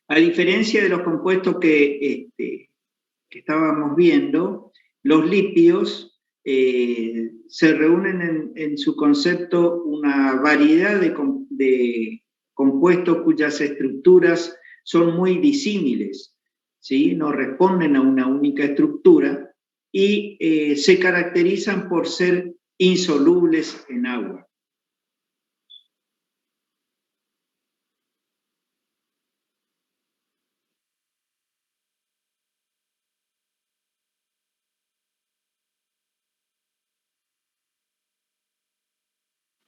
A diferencia de los compuestos que estábamos viendo, los lípidos se reúnen en su concepto una variedad de compuestos cuyas estructuras son muy disímiles, ¿sí? No responden a una única estructura y se caracterizan por ser insolubles en agua.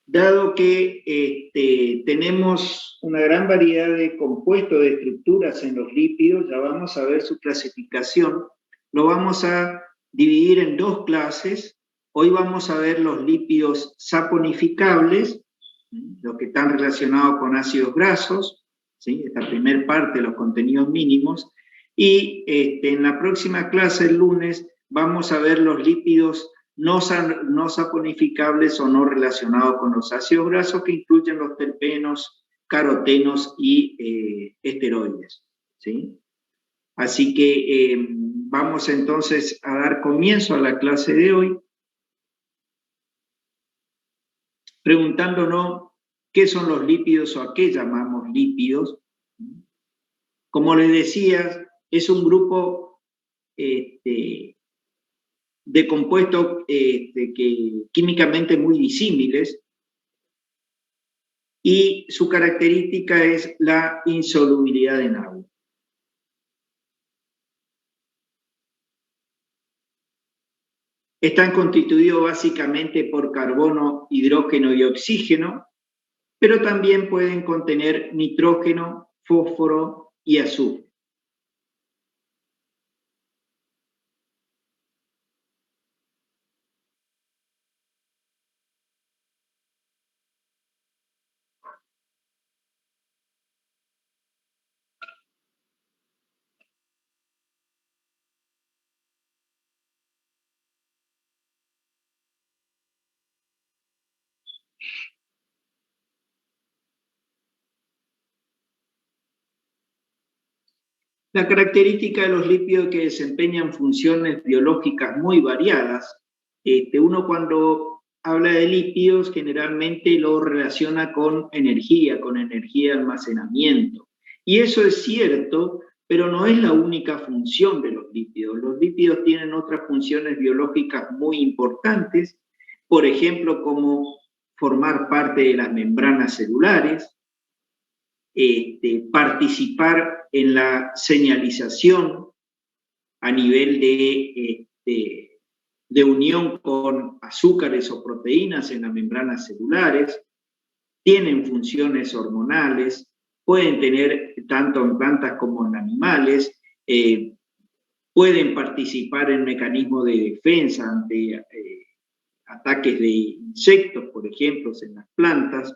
Dado que tenemos una gran variedad de compuestos, de estructuras en los lípidos, ya vamos a ver su clasificación. Lo vamos a dividir en dos clases. Hoy vamos a ver los lípidos saponificables, los que están relacionados con ácidos grasos, ¿sí? Esta primera parte, los contenidos mínimos. Y en la próxima clase, el lunes, vamos a ver los lípidos no saponificables o no relacionados con los ácidos grasos, que incluyen los terpenos, carotenos y esteroides, ¿sí? Así que vamos entonces a dar comienzo a la clase de hoy, preguntándonos qué son los lípidos o a qué llamamos lípidos. Como les decía, es un grupo de compuestos químicamente muy disímiles, y su característica es la insolubilidad en agua. Están constituidos básicamente por carbono, hidrógeno y oxígeno, pero también pueden contener nitrógeno, fósforo y azufre. La característica de los lípidos es que desempeñan funciones biológicas muy variadas. Uno cuando habla de lípidos generalmente lo relaciona con energía de almacenamiento. Y eso es cierto, pero no es la única función de los lípidos. Los lípidos tienen otras funciones biológicas muy importantes, por ejemplo, como formar parte de las membranas celulares, participar en la señalización a nivel de unión con azúcares o proteínas en las membranas celulares, tienen funciones hormonales, pueden tener tanto en plantas como en animales, pueden participar en mecanismos de defensa ante ataques de insectos, por ejemplo, en las plantas.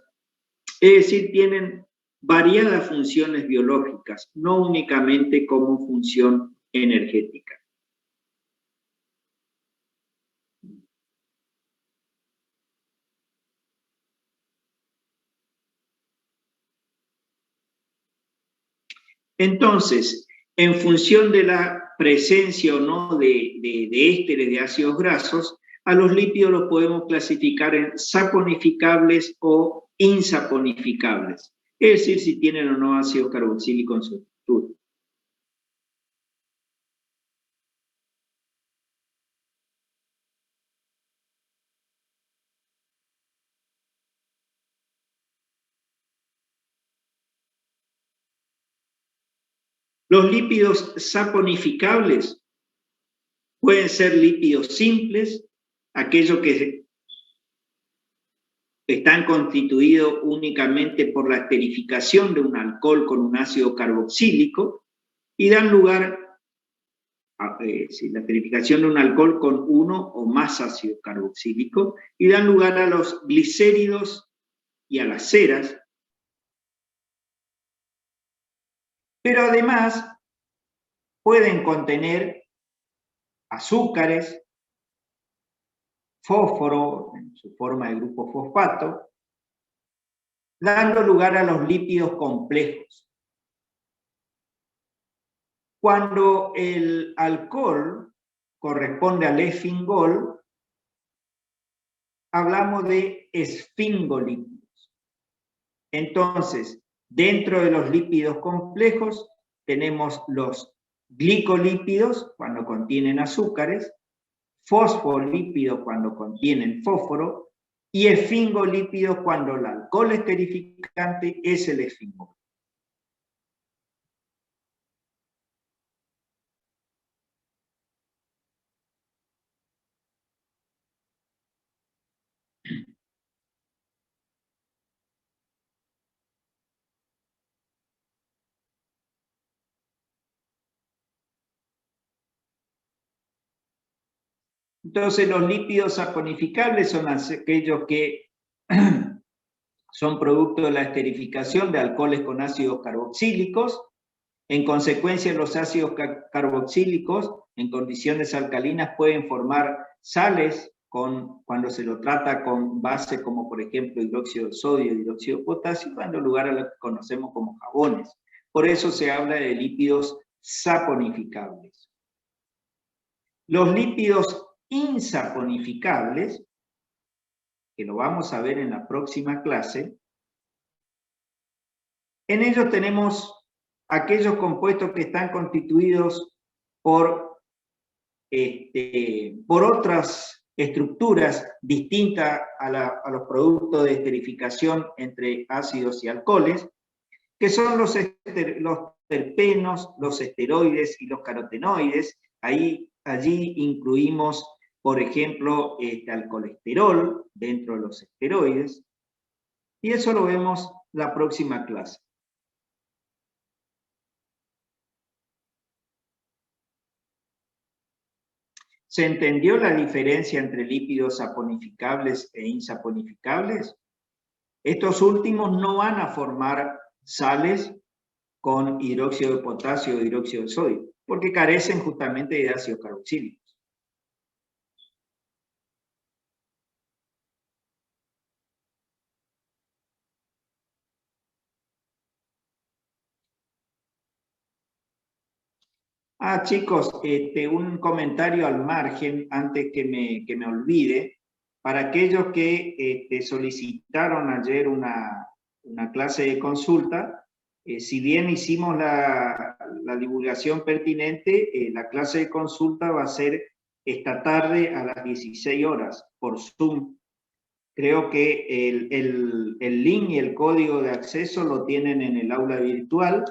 Es decir, tienen variadas funciones biológicas, no únicamente como función energética. Entonces, en función de la presencia o no de ésteres de ácidos grasos, a los lípidos los podemos clasificar en saponificables o insaponificables, es decir, si tienen o no ácido carboxílico en su estructura. Los lípidos saponificables pueden ser lípidos simples, aquellos que están constituidos únicamente por la esterificación de un alcohol con un ácido carboxílico y dan lugar a la esterificación de un alcohol con uno o más ácido carboxílico y dan lugar a los glicéridos y a las ceras. Pero además pueden contener azúcares, fósforo en su forma de grupo fosfato, dando lugar a los lípidos complejos. Cuando el alcohol corresponde al esfingol, hablamos de esfingolípidos. Entonces, dentro de los lípidos complejos tenemos los glicolípidos cuando contienen azúcares, fosfolípidos cuando contienen fósforo y esfingolípidos cuando el alcohol esterificante es el esfingol. Entonces, los lípidos saponificables son aquellos que son producto de la esterificación de alcoholes con ácidos carboxílicos. En consecuencia, los ácidos carboxílicos en condiciones alcalinas pueden formar sales cuando se lo trata con base como por ejemplo hidróxido de sodio y hidróxido de potasio, dando lugar a lo que conocemos como jabones. Por eso se habla de lípidos saponificables. Los lípidos insaponificables, que lo vamos a ver en la próxima clase, en ellos tenemos aquellos compuestos que están constituidos por otras estructuras distintas a los productos de esterificación entre ácidos y alcoholes, que son los terpenos, los esteroides y los carotenoides. Allí incluimos, por ejemplo, al colesterol dentro de los esteroides, y eso lo vemos la próxima clase. ¿Se entendió la diferencia entre lípidos saponificables e insaponificables? Estos últimos no van a formar sales con hidróxido de potasio o hidróxido de sodio, porque carecen justamente de ácidos carboxílicos. Chicos, un comentario al margen antes que me olvide. Para aquellos que solicitaron ayer una clase de consulta, si bien hicimos la divulgación pertinente, la clase de consulta va a ser esta tarde a las 16 horas por Zoom. Creo que el link y el código de acceso lo tienen en el aula virtual,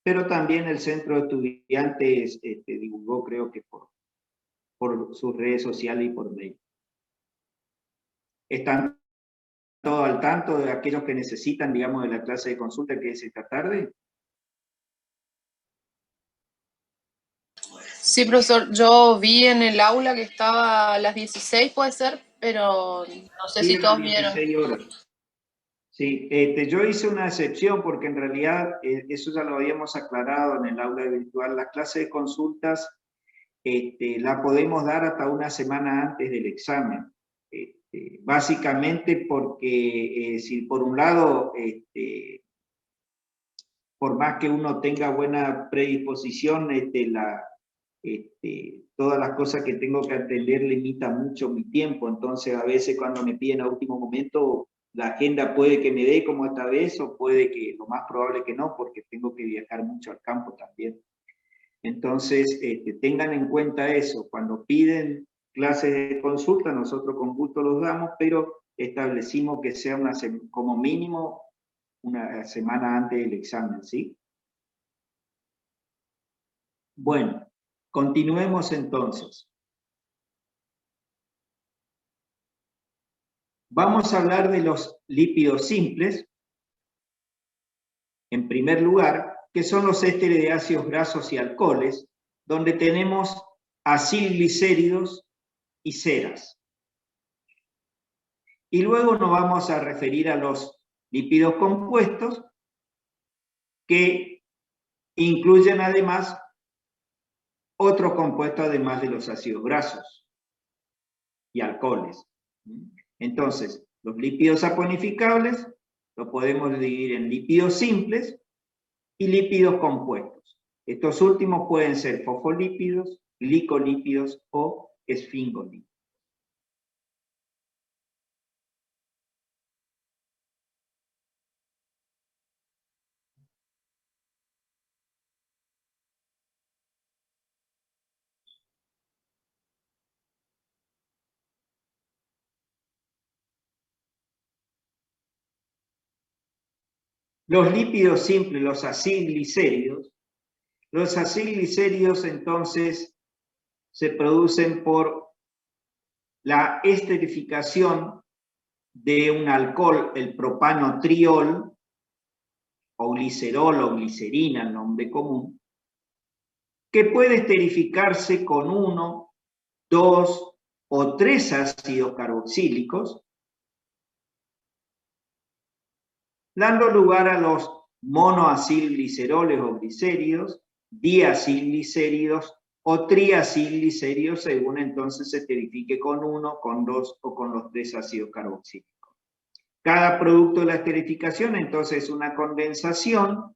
pero también el centro de estudiantes divulgó, creo que por sus redes sociales y por mail. ¿Están todos al tanto de aquellos que necesitan, digamos, de la clase de consulta que es esta tarde? Sí, profesor, yo vi en el aula que estaba a las 16, puede ser, pero no sé si todos vieron. 16 horas. Sí, yo hice una excepción porque en realidad eso ya lo habíamos aclarado en el aula virtual. La clase de consultas la podemos dar hasta una semana antes del examen. Básicamente porque si por un lado, por más que uno tenga buena predisposición, todas las cosas que tengo que atender limita mucho mi tiempo. Entonces a veces cuando me piden a último momento, la agenda puede que me dé como esta vez, o puede que, lo más probable que no, porque tengo que viajar mucho al campo también. Entonces, tengan en cuenta eso. Cuando piden clases de consulta, nosotros con gusto los damos, pero establecimos que sea como mínimo una semana antes del examen, ¿sí? Bueno, continuemos entonces. Vamos a hablar de los lípidos simples, en primer lugar, que son los ésteres de ácidos grasos y alcoholes, donde tenemos acilglicéridos y ceras. Y luego nos vamos a referir a los lípidos compuestos, que incluyen además otro compuesto además de los ácidos grasos y alcoholes. Entonces, los lípidos saponificables los podemos dividir en lípidos simples y lípidos compuestos. Estos últimos pueden ser fosfolípidos, glicolípidos o esfingolípidos. Los lípidos simples, los acilglicéridos, entonces se producen por la esterificación de un alcohol, el propanotriol, o glicerol o glicerina, el nombre común, que puede esterificarse con 1, 2 o 3 ácidos carboxílicos, dando lugar a los monoacilgliceroles o glicéridos, diacilglicéridos o triacilglicéridos, según entonces se esterifique con 1, con 2 o con los 3 ácidos carboxílicos. Cada producto de la esterificación entonces es una condensación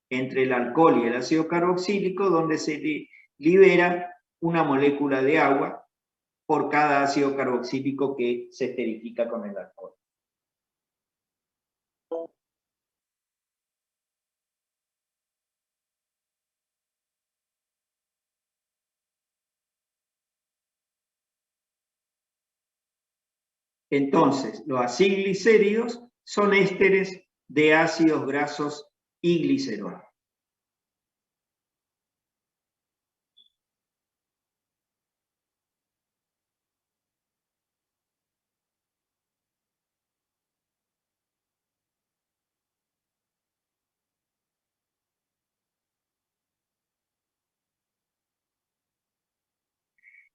entre el alcohol y el ácido carboxílico, donde se libera una molécula de agua por cada ácido carboxílico que se esterifica con el alcohol. Entonces, los acilglicéridos son ésteres de ácidos grasos y glicerol.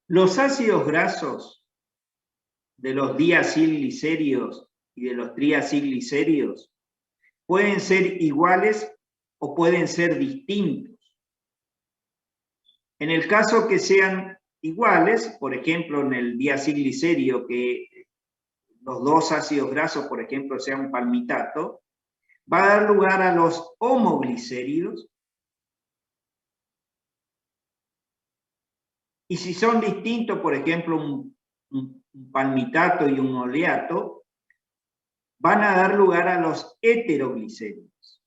Los ácidos grasos de los diacilglicéridos y de los triacilglicéridos pueden ser iguales o pueden ser distintos. En el caso que sean iguales, por ejemplo, en el diacilglicérido, que los dos ácidos grasos, por ejemplo, sean un palmitato, va a dar lugar a los homoglicéridos. Y si son distintos, por ejemplo, un palmitato y un oleato, van a dar lugar a los heteroglicéridos.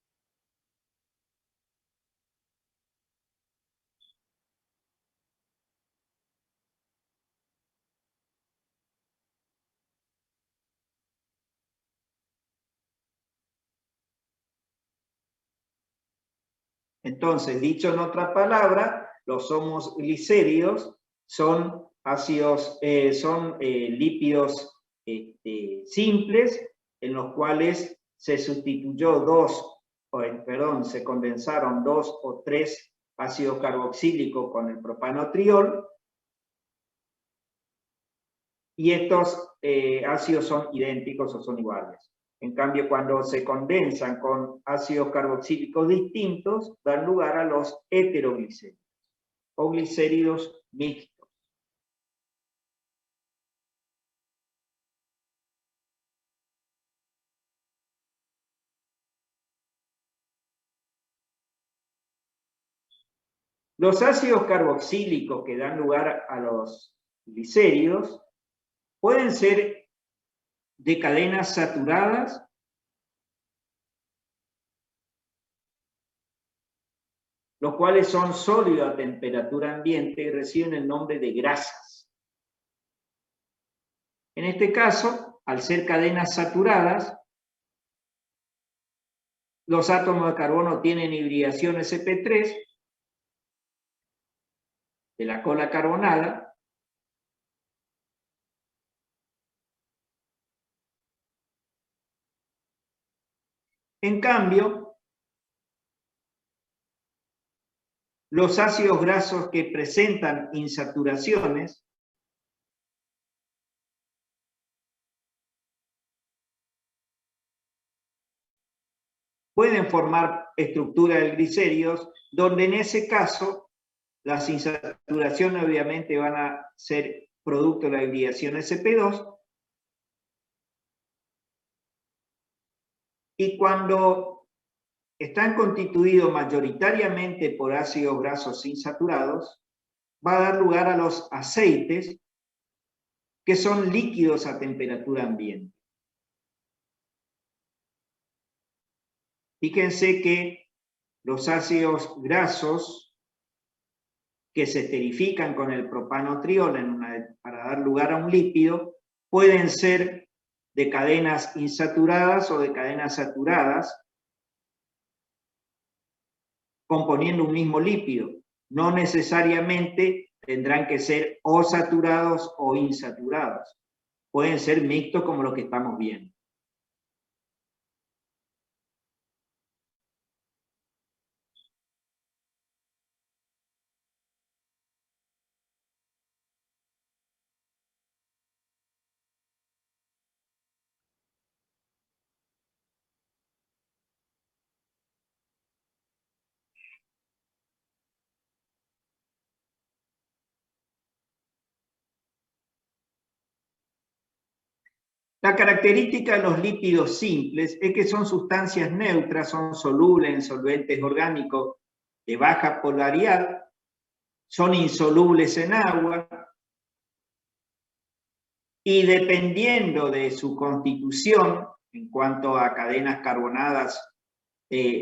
Entonces, dicho en otra palabra, los homoglicéridos son ácidos, lípidos simples en los cuales se sustituyó se condensaron 2 o 3 ácidos carboxílicos con el propanotriol, y estos ácidos son idénticos o son iguales. En cambio, cuando se condensan con ácidos carboxílicos distintos, dan lugar a los heteroglicéridos o glicéridos mixtos. Los ácidos carboxílicos que dan lugar a los glicéridos pueden ser de cadenas saturadas los cuales son sólidos a temperatura ambiente y reciben el nombre de grasas. En este caso, al ser cadenas saturadas, los átomos de carbono tienen hibridación sp3 de la cola carbonada, en cambio, los ácidos grasos que presentan insaturaciones pueden formar estructuras de glicéridos, donde en ese caso las insaturaciones obviamente van a ser producto de la hibridación sp2, y cuando están constituidos mayoritariamente por ácidos grasos insaturados, va a dar lugar a los aceites, que son líquidos a temperatura ambiente. Fíjense que los ácidos grasos que se esterifican con el propanotriol para dar lugar a un lípido pueden ser de cadenas insaturadas o de cadenas saturadas, componiendo un mismo lípido. No necesariamente tendrán que ser o saturados o insaturados. Pueden ser mixtos como lo que estamos viendo. La característica de los lípidos simples es que son sustancias neutras, son solubles en solventes orgánicos de baja polaridad, son insolubles en agua y dependiendo de su constitución en cuanto a cadenas carbonadas,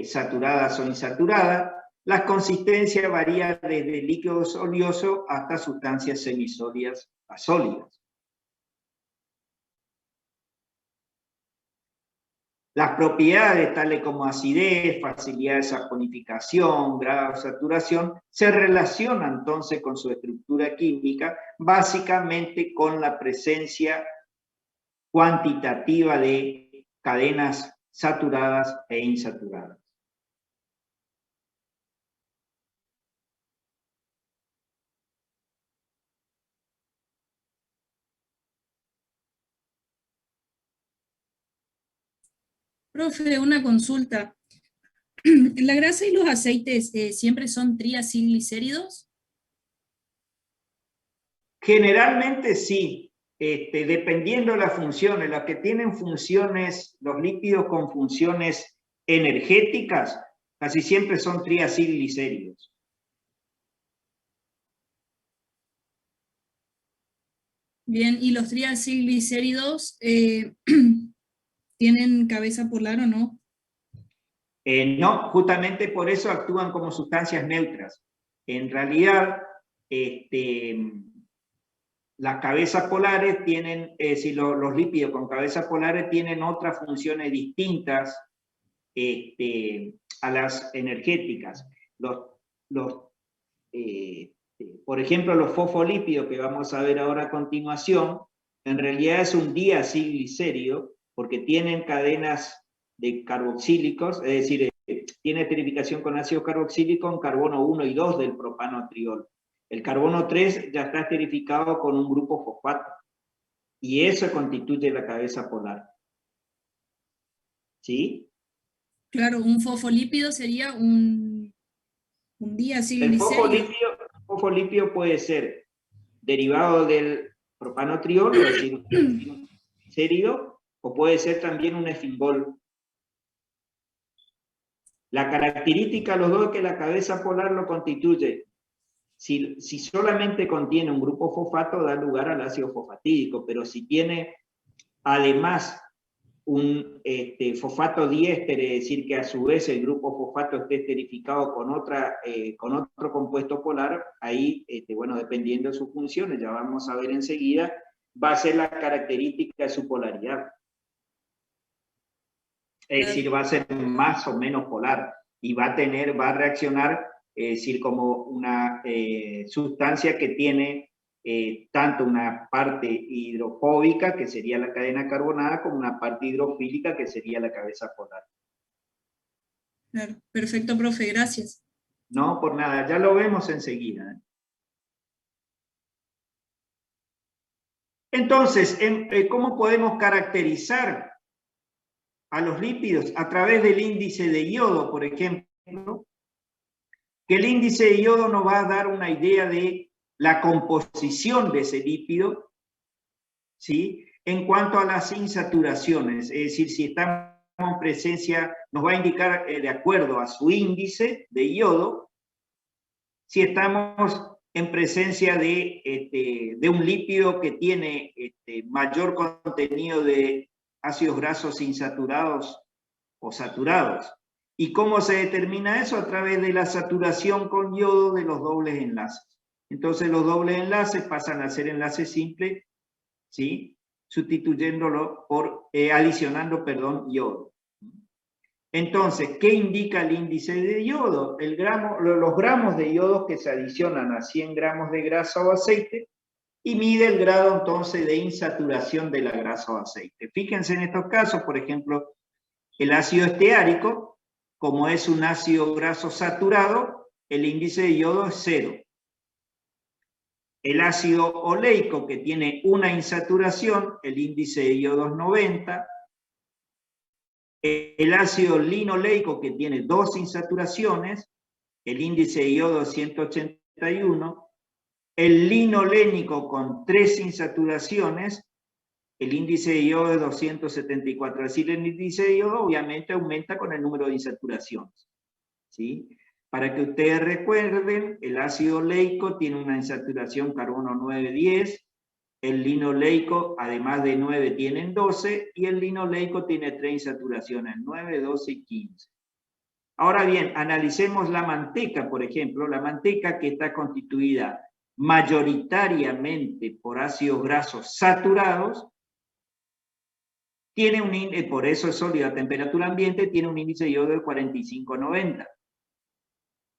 saturadas o insaturadas, la consistencia varía desde líquidos oleosos hasta sustancias semisólidas a sólidas. Las propiedades tales como acidez, facilidad de saponificación, grado de saturación, se relacionan entonces con su estructura química, básicamente con la presencia cuantitativa de cadenas saturadas e insaturadas. Profe, una consulta. ¿La grasa y los aceites siempre son triacilglicéridos? Generalmente sí, dependiendo de las funciones. Las que tienen funciones, los lípidos con funciones energéticas, casi siempre son triacilglicéridos. Bien, ¿y los triacilglicéridos tienen cabeza polar o no? No, justamente por eso actúan como sustancias neutras. En realidad, las cabezas polares tienen, los lípidos con cabezas polares tienen otras funciones distintas a las energéticas. Por ejemplo, los fosfolípidos que vamos a ver ahora a continuación, en realidad es un diacilglicérido porque tienen cadenas de carboxílicos, es decir, tiene esterificación con ácido carboxílico en carbono 1 y 2 del propanotriol. El carbono 3 ya está esterificado con un grupo fosfato. Y eso constituye la cabeza polar. ¿Sí? Claro, un fosfolípido sería un diacilglicérido. El fosfolípido puede ser derivado del propanotriol, es decir, un glicérido, o puede ser también un efingol. La característica de los dos es que la cabeza polar lo constituye. Si solamente contiene un grupo fosfato, da lugar al ácido fosfatídico, pero si tiene además un fosfato diéster, es decir, que a su vez el grupo fosfato esté esterificado con otro compuesto polar, ahí, bueno, dependiendo de sus funciones, ya vamos a ver enseguida, va a ser la característica de su polaridad. Es decir, va a ser más o menos polar y va a reaccionar, es decir, como una sustancia que tiene tanto una parte hidrofóbica, que sería la cadena carbonada, como una parte hidrofílica, que sería la cabeza polar. Claro, perfecto, profe, gracias. No, por nada, ya lo vemos enseguida. Entonces, ¿cómo podemos caracterizar a los lípidos? A través del índice de iodo, por ejemplo, que el índice de iodo nos va a dar una idea de la composición de ese lípido, ¿sí? En cuanto a las insaturaciones, es decir, si están en presencia, nos va a indicar de acuerdo a su índice de yodo, si estamos en presencia de un lípido que tiene mayor contenido de ácidos grasos insaturados o saturados. ¿Y cómo se determina eso? A través de la saturación con yodo de los dobles enlaces. Entonces los dobles enlaces pasan a ser enlaces simples, ¿sí? Sustituyéndolo por, adicionando, perdón, yodo. Entonces, ¿qué indica el índice de yodo? Los gramos de yodo que se adicionan a 100 gramos de grasa o aceite, y mide el grado entonces de insaturación de la grasa o aceite. Fíjense en estos casos, por ejemplo, el ácido esteárico, como es un ácido graso saturado, el índice de yodo es 0. El ácido oleico, que tiene una insaturación, el índice de yodo es 90. El ácido linoleico, que tiene 2 insaturaciones, el índice de yodo es 181. El linolénico con 3 insaturaciones, el índice de yodo es 274. Es decir, el índice de yodo obviamente aumenta con el número de insaturaciones, ¿sí? Para que ustedes recuerden, el ácido oleico tiene una insaturación carbono 9,10, el linoleico, además de 9, tienen 12, y el linoleico tiene 3 insaturaciones, 9, 12 y 15. Ahora bien, analicemos la manteca, por ejemplo, la manteca que está constituida mayoritariamente por ácidos grasos saturados, tiene un índice, por eso es sólido a temperatura ambiente, tiene un índice de yodo de 45,90.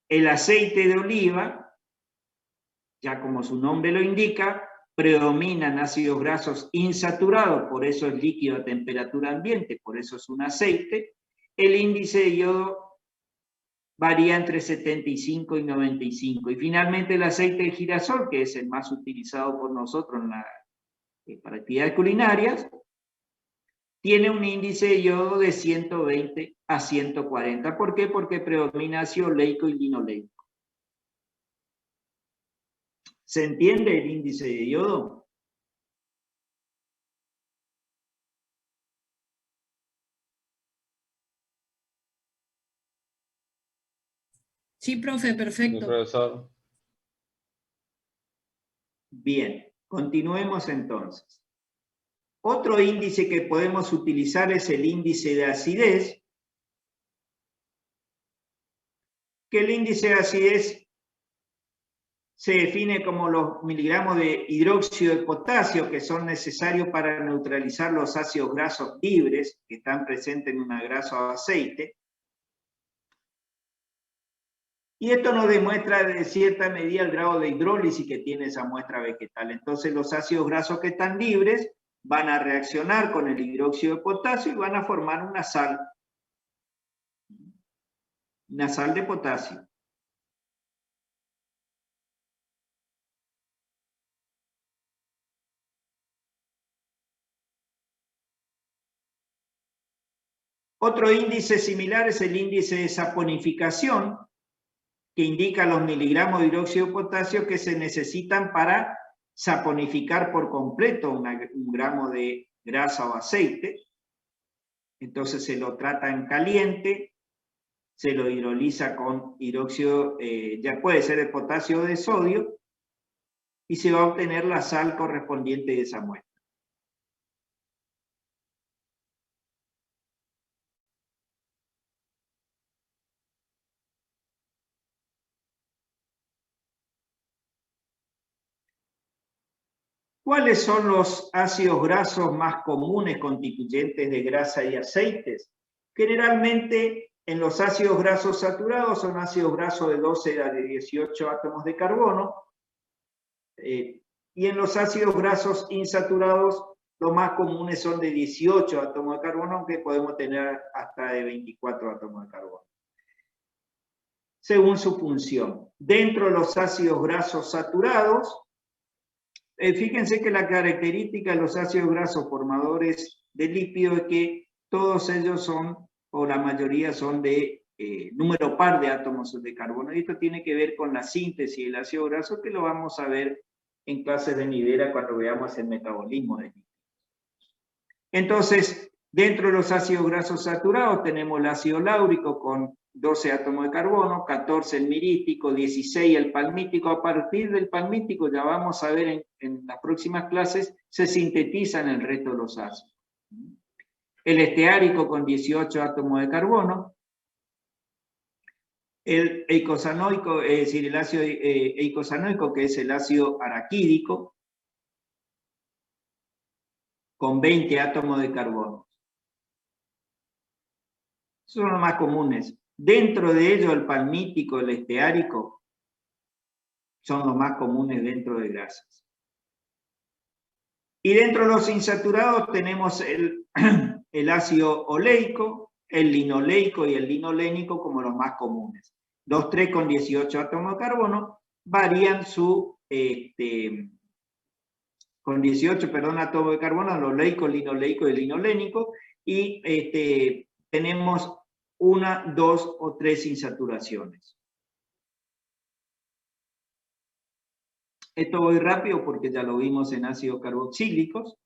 El aceite de oliva, ya como su nombre lo indica, predominan ácidos grasos insaturados, por eso es líquido a temperatura ambiente, por eso es un aceite. El índice de yodo varía entre 75 y 95. Y finalmente el aceite de girasol, que es el más utilizado por nosotros para actividades culinarias, tiene un índice de yodo de 120 a 140. ¿Por qué? Porque predomina ácido oleico y linoleico. ¿Se entiende el índice de yodo? Sí, profe, perfecto. Sí, profesor. Bien, continuemos entonces. Otro índice que podemos utilizar es el índice de acidez, que el índice de acidez se define como los miligramos de hidróxido de potasio que son necesarios para neutralizar los ácidos grasos libres que están presentes en una grasa o aceite. Y esto nos demuestra de cierta medida el grado de hidrólisis que tiene esa muestra vegetal. Entonces los ácidos grasos que están libres van a reaccionar con el hidróxido de potasio y van a formar una sal de potasio. Otro índice similar es el índice de saponificación, que indica los miligramos de hidróxido de potasio que se necesitan para saponificar por completo un gramo de grasa o aceite. Entonces se lo trata en caliente, se lo hidroliza con hidróxido, ya puede ser de potasio o de sodio, y se va a obtener la sal correspondiente de esa muestra. ¿Cuáles son los ácidos grasos más comunes constituyentes de grasa y aceites? Generalmente en los ácidos grasos saturados son ácidos grasos de 12 a 18 átomos de carbono, y en los ácidos grasos insaturados los más comunes son de 18 átomos de carbono, aunque podemos tener hasta de 24 átomos de carbono, según su función. Dentro de los ácidos grasos saturados, fíjense que la característica de los ácidos grasos formadores de lípido es que todos ellos son, o la mayoría son de número par de átomos de carbono. Y esto tiene que ver con la síntesis del ácido graso, que lo vamos a ver en clases venidera cuando veamos el metabolismo de lípidos. Entonces, Dentro de los ácidos grasos saturados tenemos el ácido láurico con 12 átomos de carbono, 14 el mirítico, 16 el palmítico. A partir del palmítico, ya vamos a ver en las próximas clases, se sintetizan el resto de los ácidos. El esteárico con 18 átomos de carbono. El eicosanoico, es decir, el ácido eicosanoico, que es el ácido araquídico, con 20 átomos de carbono. Son los más comunes. Dentro de ellos, el palmítico, el esteárico, son los más comunes dentro de grasas. Y dentro de los insaturados tenemos el ácido oleico, el linoleico y el linolénico como los más comunes. 2,3 con 18 átomos de carbono varían con 18, átomos de carbono, el oleico, el linoleico y el linolénico, y tenemos 1, 2 o 3 insaturaciones. Esto voy rápido porque ya lo vimos en ácidos carboxílicos.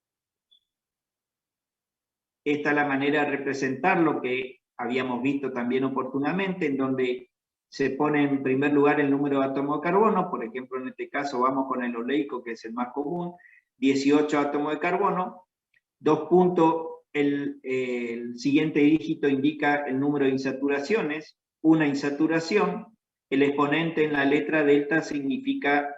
Esta es la manera de representar lo que habíamos visto también oportunamente, en donde se pone en primer lugar el número de átomos de carbono. Por ejemplo, en este caso vamos con el oleico, que es el más común, 18 átomos de carbono, 2 puntos. El siguiente dígito indica el número de insaturaciones, una insaturación. El exponente en la letra delta significa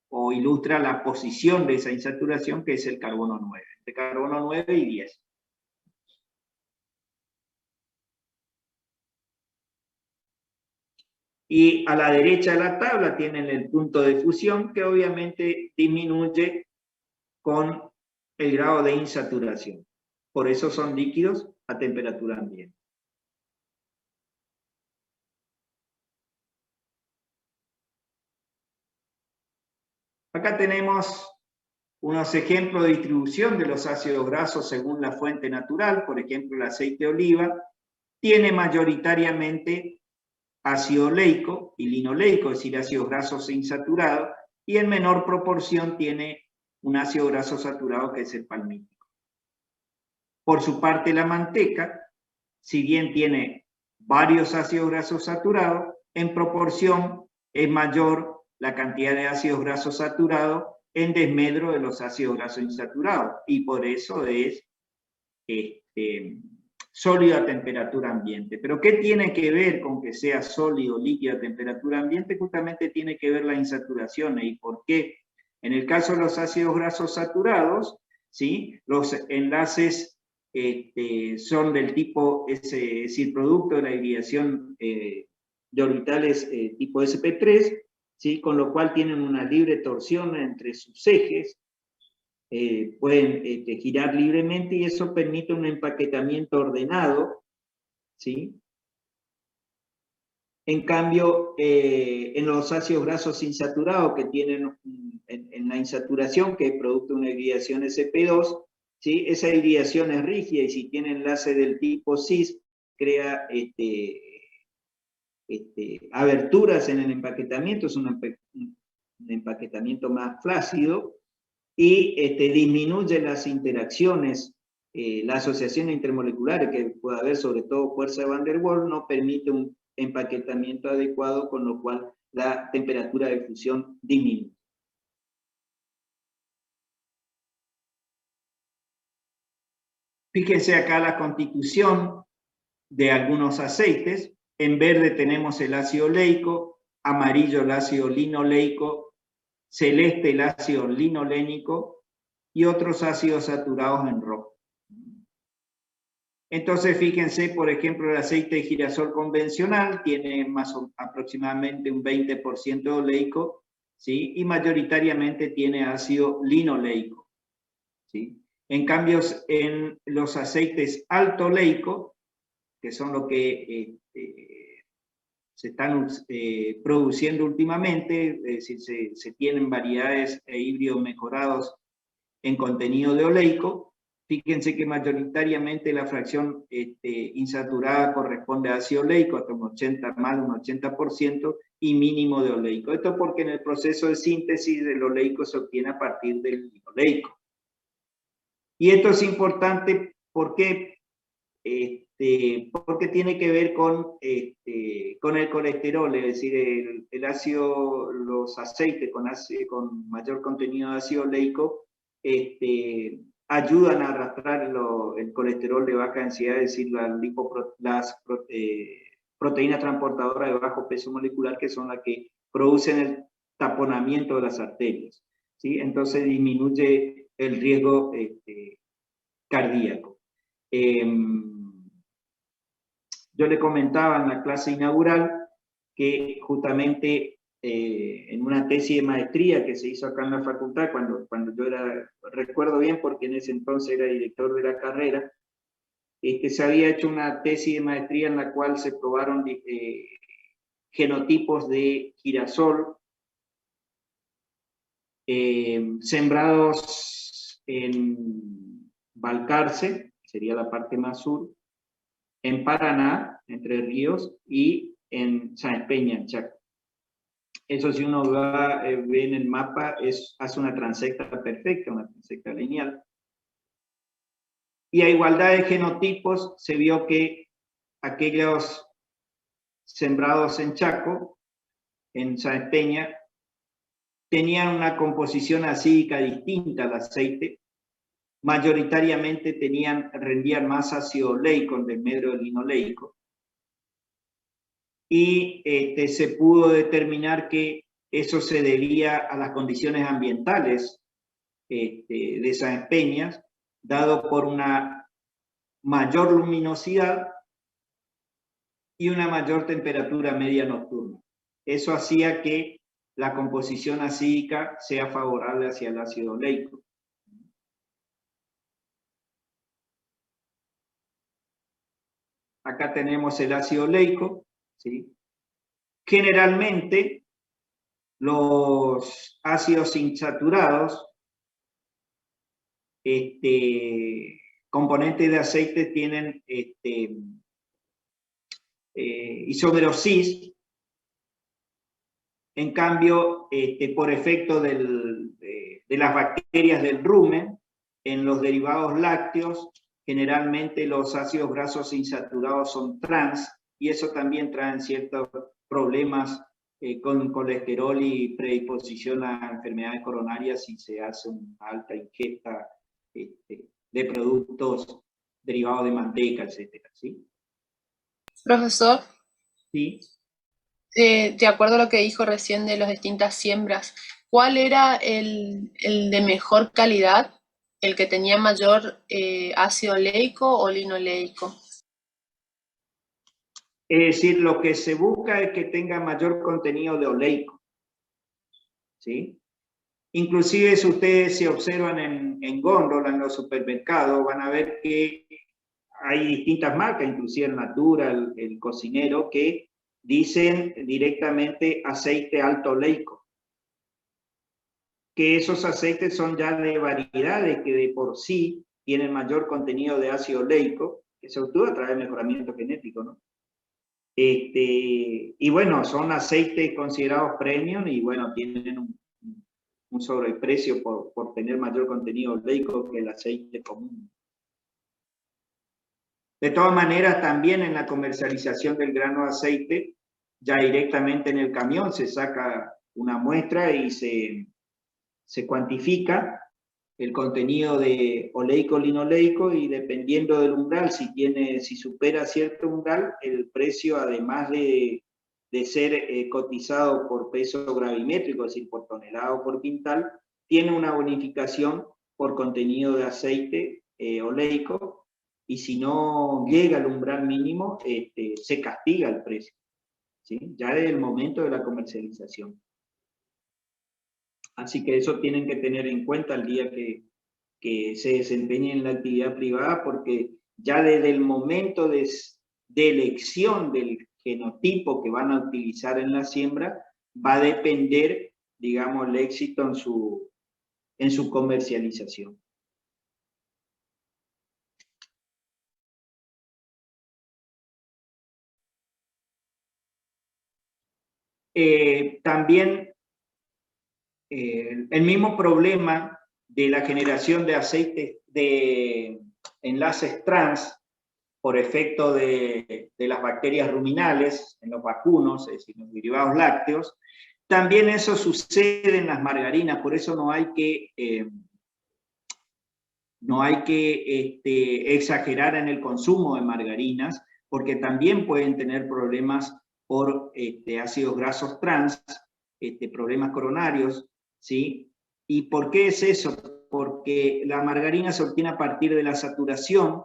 o ilustra la posición de esa insaturación, que es el carbono 9, de carbono 9 y 10. Y a la derecha de la tabla tienen el punto de fusión, que obviamente disminuye con el grado de insaturación. Por eso son líquidos a temperatura ambiente. Acá tenemos unos ejemplos de distribución de los ácidos grasos según la fuente natural. Por ejemplo, el aceite de oliva tiene mayoritariamente ácido oleico y linoleico, es decir, ácidos grasos insaturados, y en menor proporción tiene un ácido graso saturado que es el palmítico. Por su parte, la manteca, si bien tiene varios ácidos grasos saturados, en proporción es mayor la cantidad de ácidos grasos saturados en desmedro de los ácidos grasos insaturados, y por eso es sólido a temperatura ambiente. ¿Pero qué tiene que ver con que sea sólido, líquido a temperatura ambiente? Justamente tiene que ver la insaturación. ¿Y por qué? En el caso de los ácidos grasos saturados, ¿sí?, los enlaces son del tipo S, es decir, producto de la hibridación de orbitales tipo sp3, ¿sí?, con lo cual tienen una libre torsión entre sus ejes, pueden girar libremente, y eso permite un empaquetamiento ordenado, ¿sí? En cambio, en los ácidos grasos insaturados, que tienen en la insaturación, que es producto de una hibridación sp2, ¿sí?, esa hibridación es rígida, y si tiene enlace del tipo cis, crea aberturas en el empaquetamiento, es un empaquetamiento más flácido, y disminuye las interacciones, las asociaciones intermoleculares que puede haber, sobre todo fuerza de Van der Waals, no permite un empaquetamiento adecuado, con lo cual la temperatura de fusión disminuye. Fíjense acá la constitución de algunos aceites. En verde tenemos el ácido oleico, amarillo el ácido linoleico, celeste el ácido linolénico y otros ácidos saturados en rojo. Entonces, fíjense, por ejemplo, el aceite de girasol convencional tiene aproximadamente un 20% de oleico, ¿sí?, y mayoritariamente tiene ácido linoleico, ¿sí? En cambio, en los aceites alto oleico, que son los que se están produciendo últimamente, es decir, se tienen variedades e híbridos mejorados en contenido de oleico. Fíjense que mayoritariamente la fracción insaturada corresponde a ácido oleico, hasta más de un 80%, y mínimo de oleico. Esto porque en el proceso de síntesis del oleico se obtiene a partir del linoleico. Y esto es importante ¿Por qué? Porque tiene que ver con el colesterol, es decir, el ácido, los aceites con mayor contenido de ácido oleico ayudan a arrastrar el colesterol de baja densidad, es decir, las proteínas transportadoras de bajo peso molecular, que son las que producen el taponamiento de las arterias, ¿sí? Entonces disminuye el riesgo cardíaco. Yo le comentaba en la clase inaugural que justamente en una tesis de maestría que se hizo acá en la facultad, cuando yo recuerdo bien porque en ese entonces era director de la carrera, se había hecho una tesis de maestría en la cual se probaron genotipos de girasol sembrados en Balcarce, sería la parte más sur, en Paraná, Entre Ríos, y en Sáenz Peña, en Chaco. Eso, si uno ve en el mapa, hace una transecta perfecta, una transecta lineal. Y a igualdad de genotipos se vio que aquellos sembrados en Chaco, en Sáenz Peña, tenían una composición acídica distinta al aceite. Mayoritariamente rendían más ácido oleico en desmedro del linoleico. Y se pudo determinar que eso se debía a las condiciones ambientales de Sáenz Peña, dado por una mayor luminosidad y una mayor temperatura media nocturna. Eso hacía que la composición acídica sea favorable hacia el ácido oleico. Acá tenemos el ácido oleico, ¿sí? Generalmente, los ácidos insaturados, componentes de aceite, tienen isómeros cis. En cambio, por efecto de las bacterias del rumen, en los derivados lácteos, generalmente los ácidos grasos insaturados son trans, y eso también trae ciertos problemas con colesterol y predisposición a enfermedades coronarias si se hace una alta ingesta de productos derivados de manteca, etcétera, ¿sí? Profesor, Sí. de acuerdo a lo que dijo recién de las distintas siembras, ¿cuál era el de mejor calidad? ¿El que tenía mayor ácido oleico o linoleico? Es decir, lo que se busca es que tenga mayor contenido de oleico, ¿sí? Inclusive si ustedes se observan en góndola, en los supermercados, van a ver que hay distintas marcas, inclusive el Natura, el Cocinero, que dicen directamente aceite alto oleico. Que esos aceites son ya de variedades que de por sí tienen mayor contenido de ácido oleico, que se obtuvo a través del mejoramiento genético, ¿no? Y bueno, son aceites considerados premium y bueno, tienen un sobreprecio por tener mayor contenido oleico que el aceite común. De todas maneras, también en la comercialización del grano de aceite, ya directamente en el camión se saca una muestra y se cuantifica el contenido de oleico, linoleico, y dependiendo del umbral, si supera cierto umbral, el precio, además de ser cotizado por peso gravimétrico, es decir, por tonelada o por quintal, tiene una bonificación por contenido de aceite oleico, y si no llega al umbral mínimo, se castiga el precio, ¿sí? Ya desde el momento de la comercialización. Así que eso tienen que tener en cuenta el día que se desempeñen en la actividad privada, porque ya desde el momento de elección del genotipo que van a utilizar en la siembra, va a depender, digamos, el éxito en su comercialización. También el mismo problema de la generación de aceites, enlaces trans por efecto de las bacterias ruminales en los vacunos, es decir, los derivados lácteos. También eso sucede en las margarinas, por eso no hay que exagerar en el consumo de margarinas, porque también pueden tener problemas por ácidos grasos trans, problemas coronarios, ¿sí? ¿Y por qué es eso? Porque la margarina se obtiene a partir de la saturación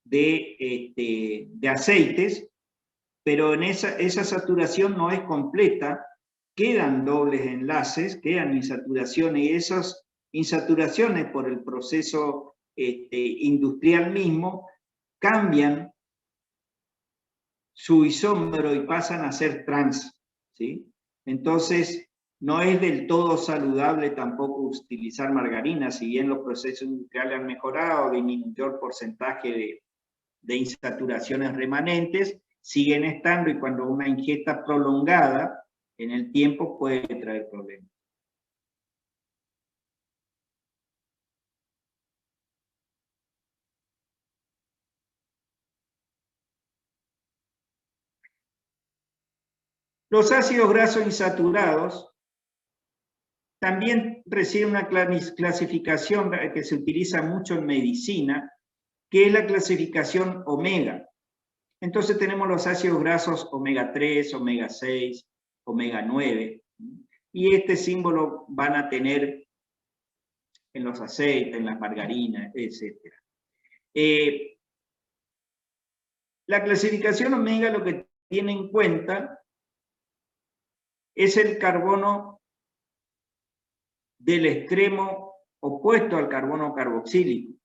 de aceites, pero en esa saturación no es completa, quedan dobles enlaces, quedan insaturaciones, y esas insaturaciones por el proceso industrial mismo cambian su isómero y pasan a ser trans, ¿sí? Entonces, no es del todo saludable tampoco utilizar margarina, si bien los procesos industriales han mejorado, disminuyó el porcentaje de insaturaciones remanentes, siguen estando, y cuando una ingesta prolongada en el tiempo puede traer problemas. Los ácidos grasos insaturados también reciben una clasificación que se utiliza mucho en medicina, que es la clasificación omega. Entonces tenemos los ácidos grasos omega 3, omega 6, omega 9, y este símbolo van a tener en los aceites, en las margarinas, etc. La clasificación omega lo que tiene en cuenta es el carbono del extremo opuesto al carbono carboxílico.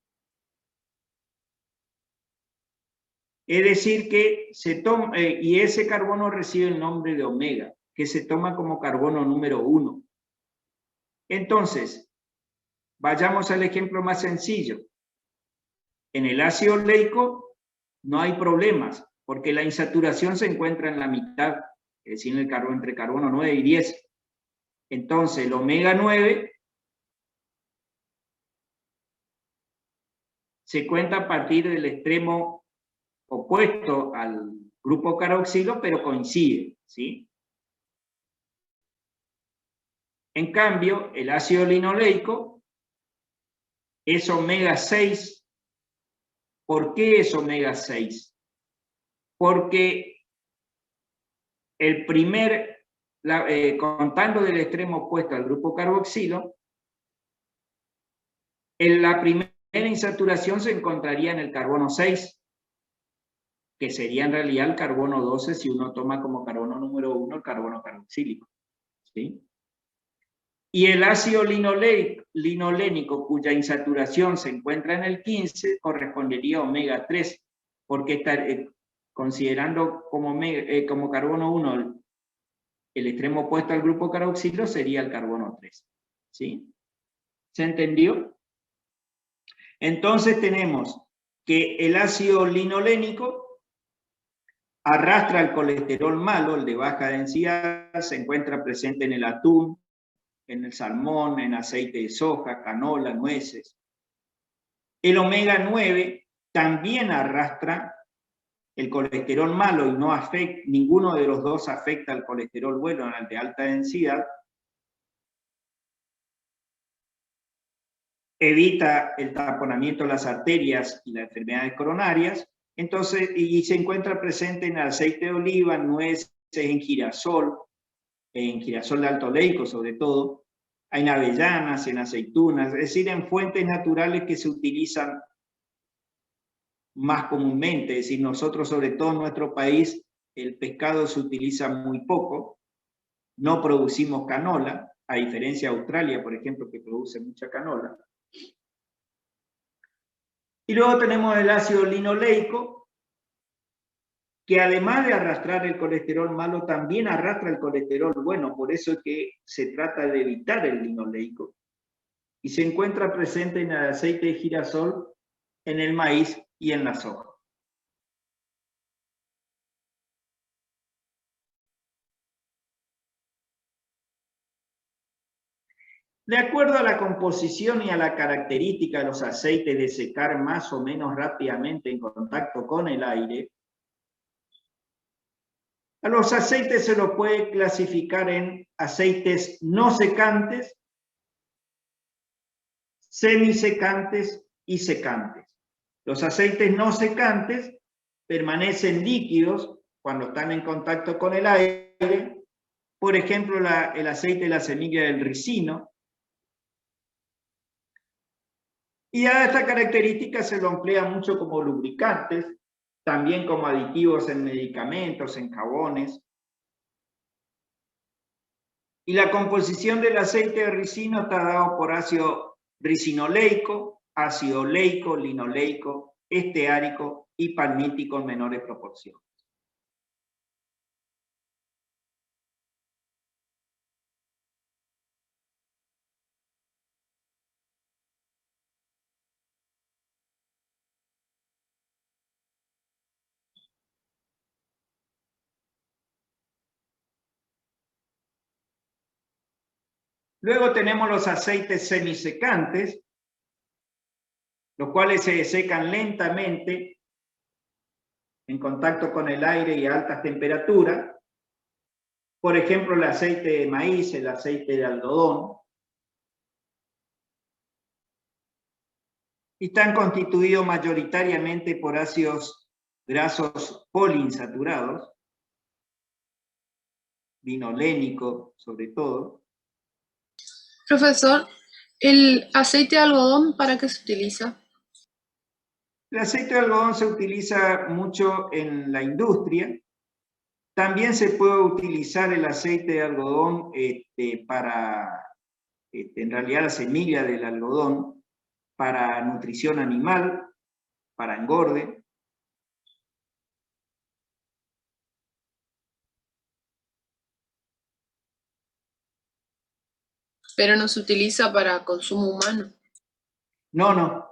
Es decir, que se toma, y ese carbono recibe el nombre de omega, que se toma como carbono número 1. Entonces, vayamos al ejemplo más sencillo. En el ácido oleico no hay problemas, porque la insaturación se encuentra en la mitad, es decir, en el entre carbono 9 y 10. Entonces, el omega 9 se cuenta a partir del extremo opuesto al grupo carboxilo, pero coincide, ¿sí? En cambio, el ácido linoleico es omega 6. ¿Por qué es omega 6? Porque el contando del extremo opuesto al grupo carboxilo, la primera insaturación se encontraría en el carbono 6, que sería en realidad el carbono 12 si uno toma como carbono número 1 el carbono carboxílico, ¿sí? Y el ácido linolénico, cuya insaturación se encuentra en el 15, correspondería a omega 3, porque considerando como carbono 1 el extremo opuesto al grupo carboxilo, sería el carbono 3, ¿sí? ¿Se entendió? Entonces tenemos que el ácido linolénico arrastra el colesterol malo, el de baja densidad, se encuentra presente en el atún, en el salmón, en aceite de soja, canola, nueces. El omega 9 también arrastra el colesterol malo y no afecta, ninguno de los dos afecta al colesterol bueno, al de alta densidad. Evita el taponamiento de las arterias y las enfermedades coronarias. Entonces, y se encuentra presente en el aceite de oliva, en nueces, en girasol de alto oleico sobre todo, en avellanas, en aceitunas, es decir, en fuentes naturales que se utilizan más comúnmente. Es decir, nosotros, sobre todo en nuestro país, el pescado se utiliza muy poco, no producimos canola, a diferencia de Australia, por ejemplo, que produce mucha canola. Y luego tenemos el ácido linoleico, que además de arrastrar el colesterol malo, también arrastra el colesterol bueno, por eso es que se trata de evitar el linoleico. Y se encuentra presente en el aceite de girasol, en el maíz y en la soja. De acuerdo a la composición y a la característica de los aceites de secar más o menos rápidamente en contacto con el aire, a los aceites se los puede clasificar en aceites no secantes, semisecantes y secantes. Los aceites no secantes permanecen líquidos cuando están en contacto con el aire. Por ejemplo, el aceite de la semilla del ricino. Y a esta característica se lo emplea mucho como lubricantes, también como aditivos en medicamentos, en jabones. Y la composición del aceite de ricino está dado por ácido ricinoleico, ácido oleico, linoleico, esteárico y palmítico en menores proporciones. Luego tenemos los aceites semisecantes, los cuales se secan lentamente en contacto con el aire y a altas temperaturas. Por ejemplo, el aceite de maíz, el aceite de algodón. Y están constituidos mayoritariamente por ácidos grasos poliinsaturados, linolénico sobre todo. Profesor, ¿el aceite de algodón para qué se utiliza? El aceite de algodón se utiliza mucho en la industria. También se puede utilizar el aceite de algodón para, en realidad la semilla del algodón, para nutrición animal, para engorde. Pero no se utiliza para consumo humano. No, no.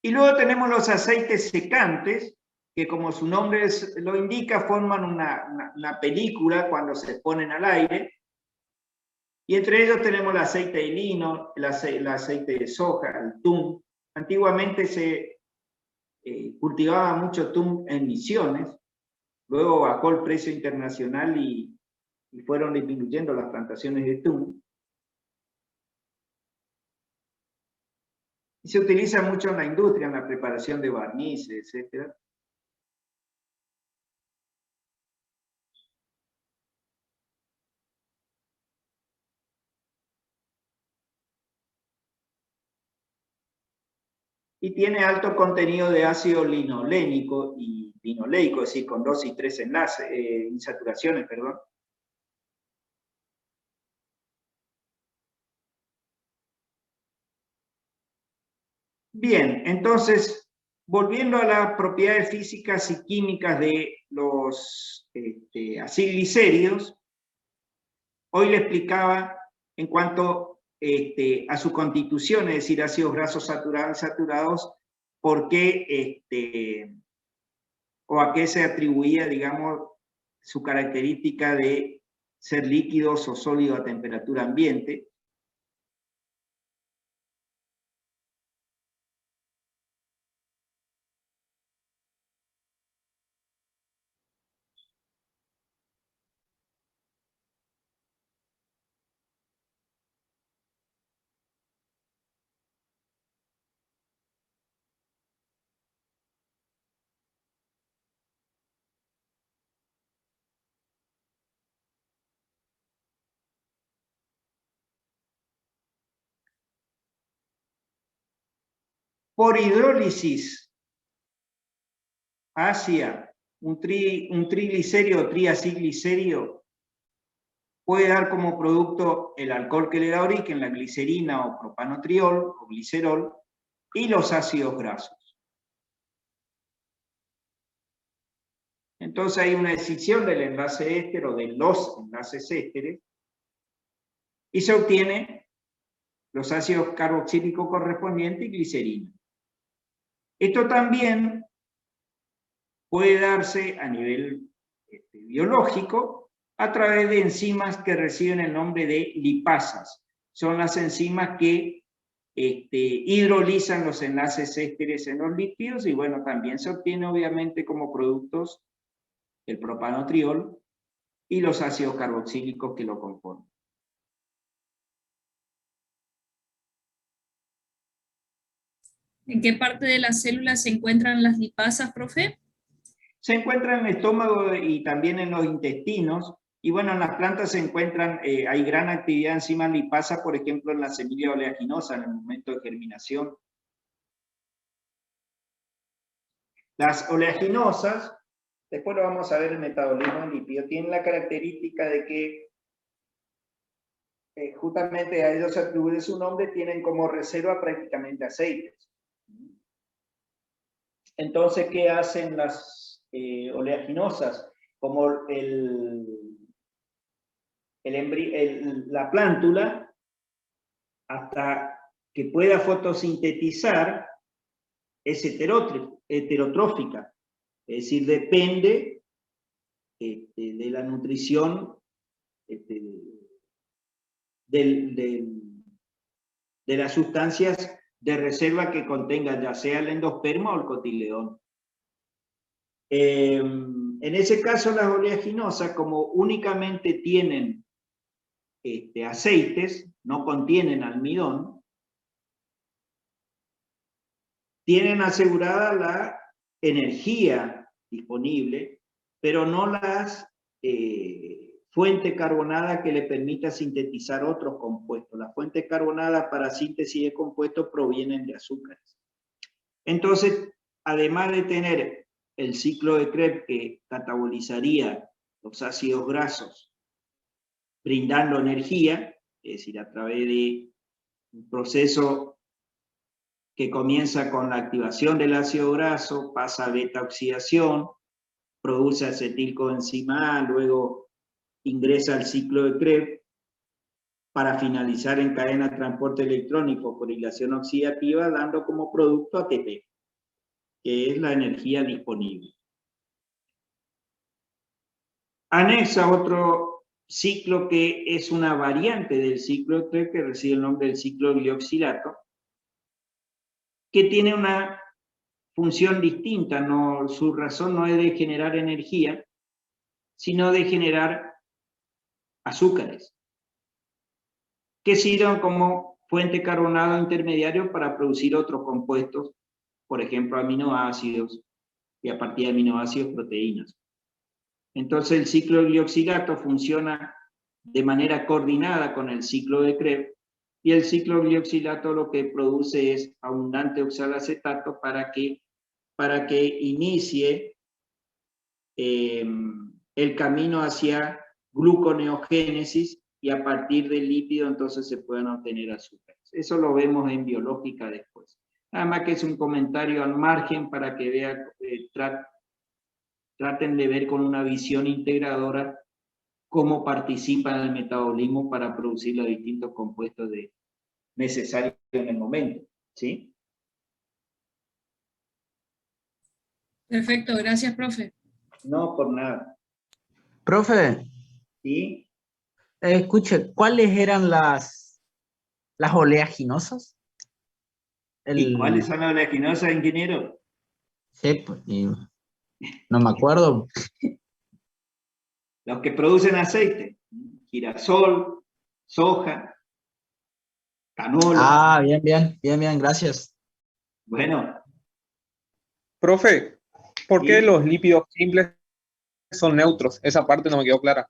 Y luego tenemos los aceites secantes, que como su nombre lo indica, forman una película cuando se ponen al aire. Y entre ellos tenemos el aceite de lino, el aceite de soja, el TUM. Antiguamente se cultivaba mucho TUM en Misiones, luego bajó el precio internacional y fueron disminuyendo las plantaciones de TUM. Y se utiliza mucho en la industria, en la preparación de barnices, etc. Y tiene alto contenido de ácido linolénico y linoleico, es decir, con 2 y 3 enlaces, insaturaciones, perdón. Bien, entonces, volviendo a las propiedades físicas y químicas de los acilglicéridos, hoy le explicaba en cuanto a su constitución, es decir, ácidos grasos saturados, por qué o a qué se atribuía, digamos, su característica de ser líquidos o sólidos a temperatura ambiente. Por hidrólisis hacia un triglicerio o triacilglicerio puede dar como producto el alcohol que le da origen, la glicerina o propanotriol o glicerol, y los ácidos grasos. Entonces hay una escisión del enlace éster o de los enlaces ésteres, y se obtiene los ácidos carboxílicos correspondientes y glicerina. Esto también puede darse a nivel biológico a través de enzimas que reciben el nombre de lipasas. Son las enzimas que hidrolizan los enlaces ésteres en los lípidos, y bueno, también se obtiene obviamente como productos el propanotriol y los ácidos carboxílicos que lo componen. ¿En qué parte de las células se encuentran las lipasas, profe? Se encuentran en el estómago y también en los intestinos, y bueno, en las plantas se encuentran, hay gran actividad de enzimas lipasas, por ejemplo, en la semilla oleaginosa, en el momento de germinación. Las oleaginosas, después lo vamos a ver en el metabolismo del lípido, tienen la característica de que justamente a ellos se atribuye su nombre, tienen como reserva prácticamente aceites. Entonces, ¿qué hacen las oleaginosas? Como la plántula, hasta que pueda fotosintetizar, es heterotrófica, es decir, depende de la nutrición de las sustancias de reserva que contenga, ya sea el endosperma o el cotiledón. En ese caso, las oleaginosas, como únicamente tienen aceites, no contienen almidón, tienen asegurada la energía disponible, pero no las fuente carbonada que le permita sintetizar otros compuestos. Las fuentes carbonadas para síntesis de compuestos provienen de azúcares. Entonces, además de tener el ciclo de Krebs que catabolizaría los ácidos grasos, brindando energía, es decir, a través de un proceso que comienza con la activación del ácido graso, pasa a beta-oxidación, produce acetilcoenzima A, luego ingresa al ciclo de Krebs para finalizar en cadena de transporte electrónico, fosforilación oxidativa, dando como producto ATP, que es la energía disponible. Anexa otro ciclo que es una variante del ciclo de Krebs, que recibe el nombre del ciclo glioxilato, que tiene una función distinta, su razón no es de generar energía, sino de generar azúcares, que sirven como fuente carbonado intermediario para producir otros compuestos, por ejemplo, aminoácidos, y a partir de aminoácidos, proteínas. Entonces el ciclo de glioxilato funciona de manera coordinada con el ciclo de Krebs, y el ciclo de glioxilato lo que produce es abundante oxalacetato para que inicie el camino hacia gluconeogénesis, y a partir del lípido entonces se pueden obtener azúcares. Eso lo vemos en biológica después. Nada más que es un comentario al margen para que vean, traten de ver con una visión integradora cómo participan en el metabolismo para producir los distintos compuestos necesarios en el momento, ¿sí? Perfecto, gracias, profe. No, por nada. Profe, ¿Sí? escuche, ¿cuáles eran las oleaginosas? ¿Y cuáles son las oleaginosas, ingeniero? Sí, pues, no me acuerdo. Los que producen aceite. Girasol, soja, canola. Ah, bien, gracias. Bueno. Profe, ¿por ¿sí? qué los lípidos simples son neutros? Esa parte no me quedó clara.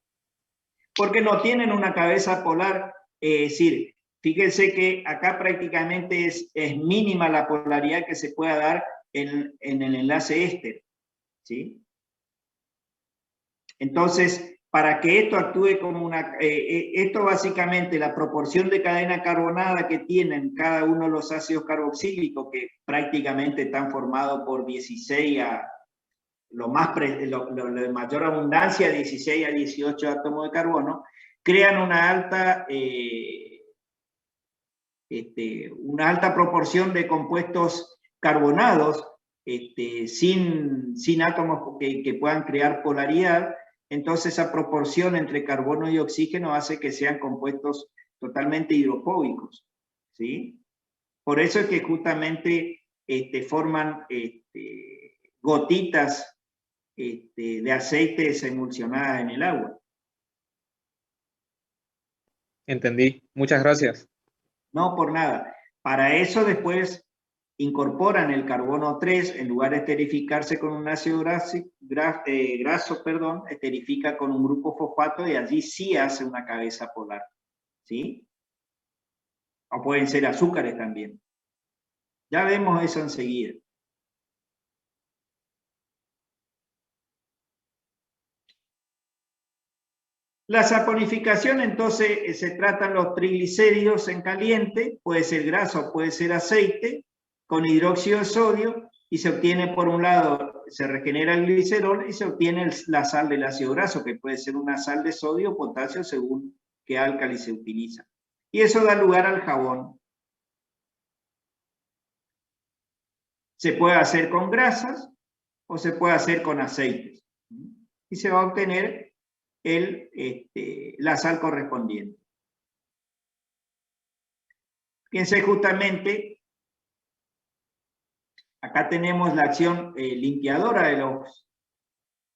Porque no tienen una cabeza polar, es decir, fíjense que acá prácticamente es mínima la polaridad que se pueda dar en el enlace éster, ¿sí? Entonces, para que esto actúe como esto básicamente, la proporción de cadena carbonada que tienen cada uno de los ácidos carboxílicos, que prácticamente están formados por 16 a lo de mayor abundancia, 16 a 18 átomos de carbono, crean una alta proporción de compuestos carbonados sin átomos que puedan crear polaridad, entonces esa proporción entre carbono y oxígeno hace que sean compuestos totalmente hidrofóbicos, ¿sí? Por eso es que justamente forman gotitas de aceites emulsionadas en el agua. Entendí. Muchas gracias. No, por nada. Para eso después incorporan el carbono 3, en lugar de esterificarse con un ácido graso, esterifica con un grupo fosfato y allí sí hace una cabeza polar, ¿sí? O pueden ser azúcares también. Ya vemos eso enseguida. La saponificación, entonces, se tratan los triglicéridos en caliente, puede ser grasa o puede ser aceite, con hidróxido de sodio, y se obtiene, por un lado, se regenera el glicerol y se obtiene la sal del ácido graso, que puede ser una sal de sodio o potasio según qué álcali se utiliza. Y eso da lugar al jabón. Se puede hacer con grasas o se puede hacer con aceites. Y se va a obtener la sal correspondiente. Fíjense justamente, acá tenemos la acción limpiadora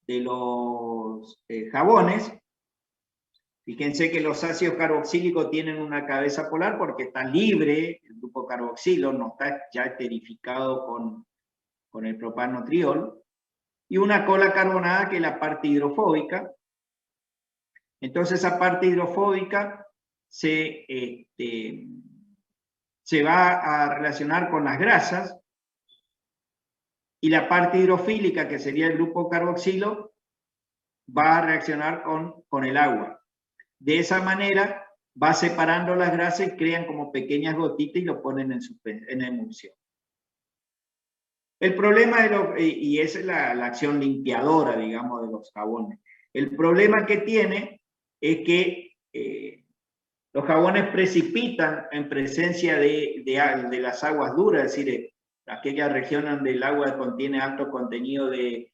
de los jabones. Fíjense que los ácidos carboxílicos tienen una cabeza polar porque está libre, el grupo carboxilo no está ya esterificado con el propanotriol, y una cola carbonada que es la parte hidrofóbica. Entonces esa parte hidrofóbica se va a relacionar con las grasas, y la parte hidrofílica, que sería el grupo carboxilo, va a reaccionar con el agua. De esa manera va separando las grasas y crean como pequeñas gotitas y lo ponen en emulsión. El problema y esa es la acción limpiadora, digamos, de los jabones. El problema que tiene es que los jabones precipitan en presencia de las aguas duras, es decir, aquella región donde el agua contiene alto contenido de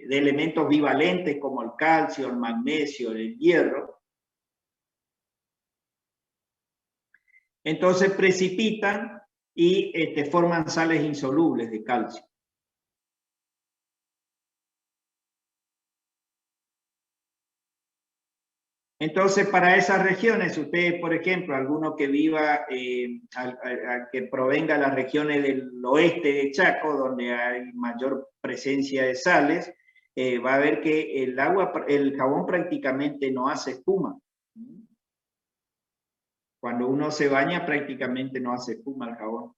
elementos bivalentes como el calcio, el magnesio, el hierro. Entonces precipitan y forman sales insolubles de calcio. Entonces, para esas regiones, ustedes, por ejemplo, alguno que viva, que provenga de las regiones del oeste de Chaco, donde hay mayor presencia de sales, va a ver que el jabón prácticamente no hace espuma. Cuando uno se baña, prácticamente no hace espuma el jabón.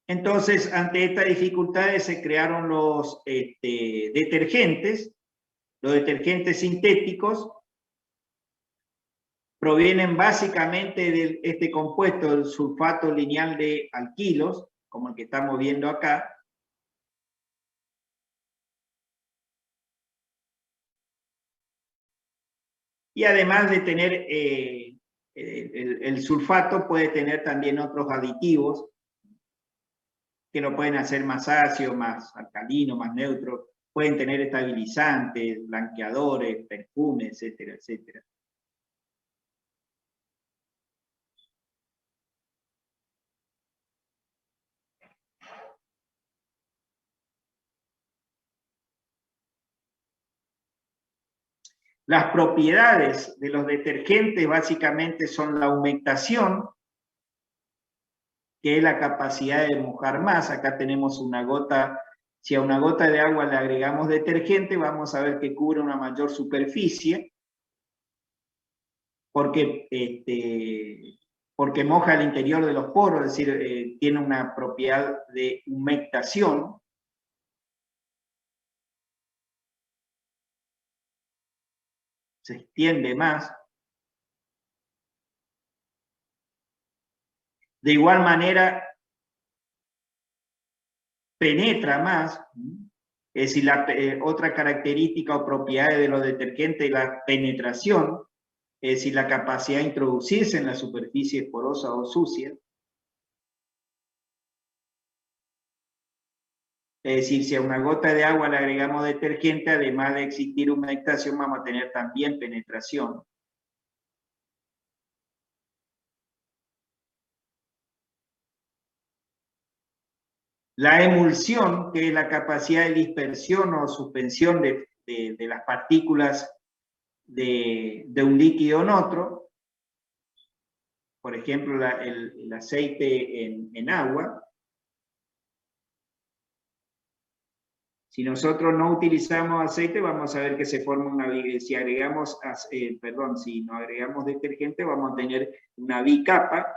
Entonces, ante estas dificultades se crearon los detergentes. Los detergentes sintéticos provienen básicamente de este compuesto, el sulfato lineal de alquilos, como el que estamos viendo acá. Y además de tener el sulfato, puede tener también otros aditivos que lo pueden hacer más ácido, más alcalino, más neutro. Pueden tener estabilizantes, blanqueadores, perfumes, etcétera, etcétera. Las propiedades de los detergentes básicamente son la humectación, que es la capacidad de mojar más. Acá tenemos una gota. Si a una gota de agua le agregamos detergente, vamos a ver que cubre una mayor superficie, porque moja el interior de los poros, es decir, tiene una propiedad de humectación. Se extiende más. De igual manera, penetra más. Es decir, otra característica o propiedad de los detergentes es la penetración, es decir, la capacidad de introducirse en la superficie porosa o sucia. Es decir, si a una gota de agua le agregamos detergente, además de existir humectación, vamos a tener también penetración. La emulsión, que es la capacidad de dispersión o suspensión de las partículas de un líquido en otro, por ejemplo, el aceite en agua. Si nosotros no utilizamos aceite, vamos a ver que se forma una si agregamos, si no agregamos detergente, vamos a tener una bicapa,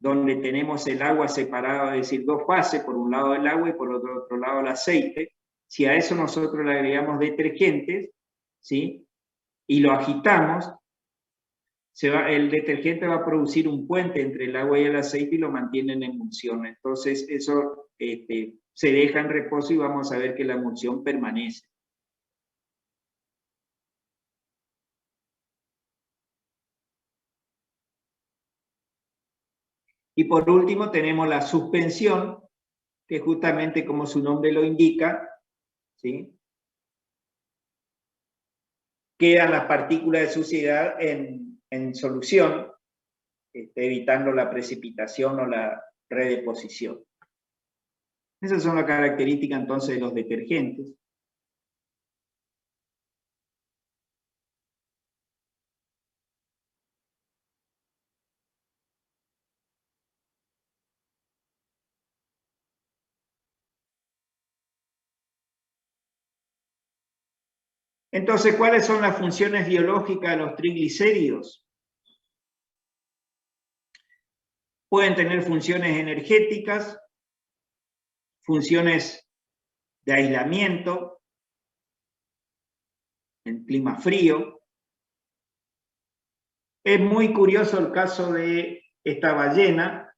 donde tenemos el agua separada, es decir, dos fases, por un lado el agua y por otro lado el aceite. Si a eso nosotros le agregamos detergentes, ¿sí?, y lo agitamos, el detergente va a producir un puente entre el agua y el aceite y lo mantiene en emulsión. Entonces eso se deja en reposo y vamos a ver que la emulsión permanece. Y por último tenemos la suspensión, que justamente como su nombre lo indica, ¿sí?, quedan las partículas de suciedad en solución, evitando la precipitación o la redeposición. Esas son las características entonces de los detergentes. Entonces, ¿cuáles son las funciones biológicas de los triglicéridos? Pueden tener funciones energéticas, funciones de aislamiento en clima frío. Es muy curioso el caso de esta ballena,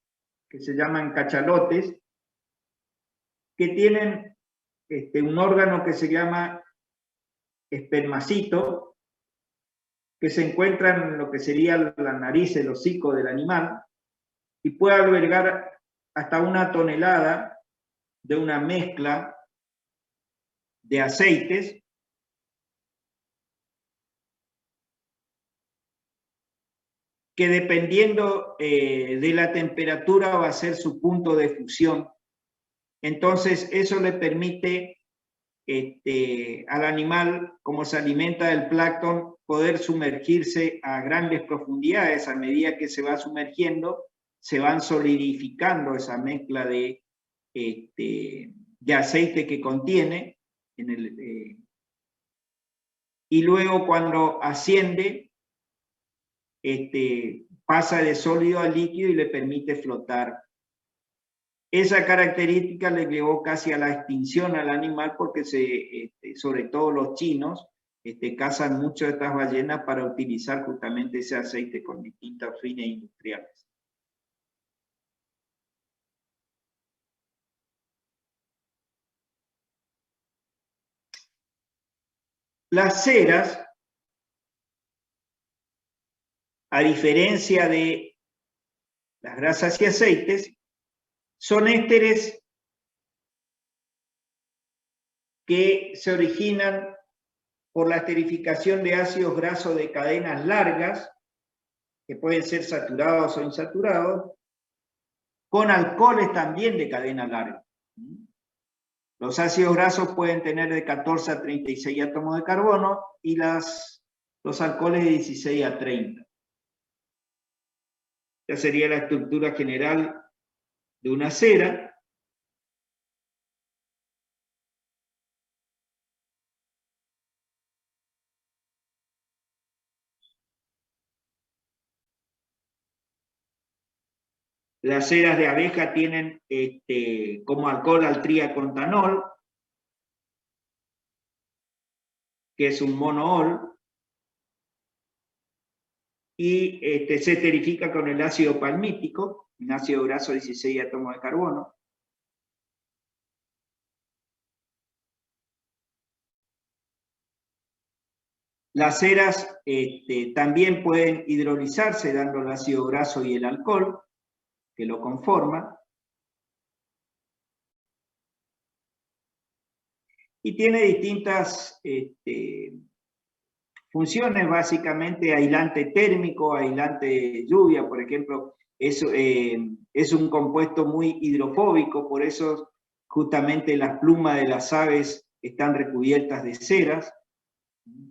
que se llaman cachalotes, que tienen un órgano que se llama espermacito, que se encuentra en lo que sería la nariz, el hocico del animal, y puede albergar hasta 1 tonelada de una mezcla de aceites que, dependiendo de la temperatura, va a ser su punto de fusión. Entonces eso le permite al animal, como se alimenta del plancton, poder sumergirse a grandes profundidades. A medida que se va sumergiendo, se van solidificando esa mezcla de aceite que contiene, y luego cuando asciende, pasa de sólido a líquido y le permite flotar. Esa característica le llevó casi a la extinción al animal, porque sobre todo los chinos cazan mucho de estas ballenas para utilizar justamente ese aceite con distintos fines industriales. Las ceras, a diferencia de las grasas y aceites, son ésteres que se originan por la esterificación de ácidos grasos de cadenas largas, que pueden ser saturados o insaturados, con alcoholes también de cadena larga. Los ácidos grasos pueden tener de 14 a 36 átomos de carbono y los alcoholes de 16 a 30. Esta sería la estructura general de una cera. Las ceras de abeja tienen como alcohol al triacontanol, que es un monool, y se esterifica con el ácido palmítico, un ácido graso de 16 átomos de carbono. Las ceras también pueden hidrolizarse dando el ácido graso y el alcohol que lo conforman. y tiene distintas funciones, básicamente aislante térmico, aislante de lluvia, por ejemplo, es un compuesto muy hidrofóbico, por eso justamente las plumas de las aves están recubiertas de ceras,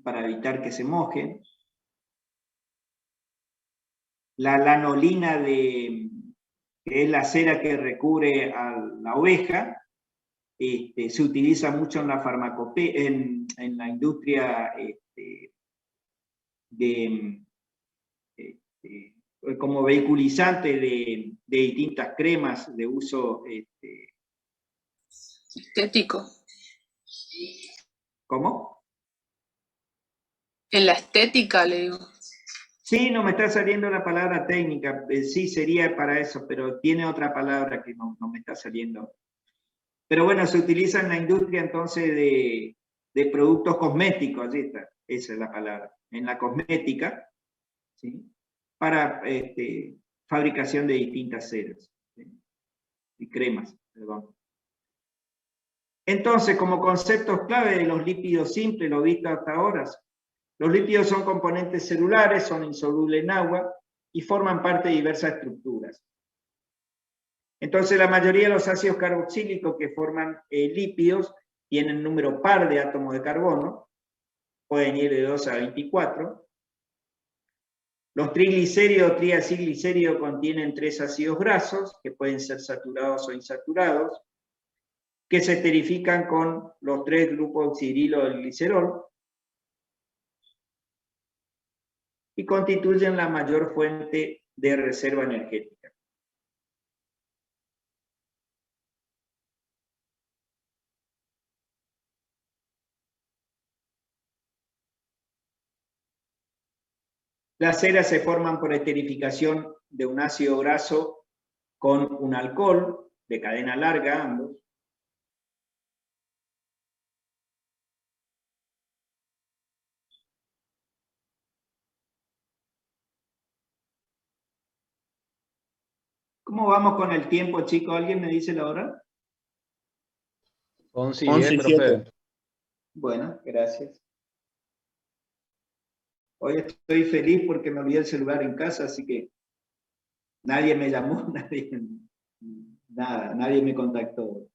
para evitar que se mojen. La lanolina, que es la cera que recubre a la oveja, se utiliza mucho en la farmacopea, en la industria como vehiculizante de distintas cremas de uso estético. ¿Cómo? En la estética, le digo. Sí, no me está saliendo la palabra técnica, sí sería para eso, pero tiene otra palabra que no me está saliendo. Pero bueno, se utiliza en la industria entonces de productos cosméticos, allí está, esa es la palabra, en la cosmética, ¿sí? Para fabricación de distintas ceras, ¿sí? Y cremas, perdón. Entonces, como conceptos clave de los lípidos simples, lo visto hasta ahora, los lípidos son componentes celulares, son insolubles en agua y forman parte de diversas estructuras. Entonces, la mayoría de los ácidos carboxílicos que forman lípidos tienen número par de átomos de carbono, pueden ir de 2 a 24. Los triglicéridos o triacilglicéridos contienen 3 ácidos grasos, que pueden ser saturados o insaturados, que se esterifican con los 3 grupos oxidrilo del glicerol y constituyen la mayor fuente de reserva energética. Las ceras se forman por esterificación de un ácido graso con un alcohol de cadena larga, ambos. ¿Cómo vamos con el tiempo, chicos? ¿Alguien me dice la hora? 11:10, profe. Bueno, gracias. Hoy estoy feliz porque me olvidé el celular en casa, así que nadie me llamó, nadie me contactó.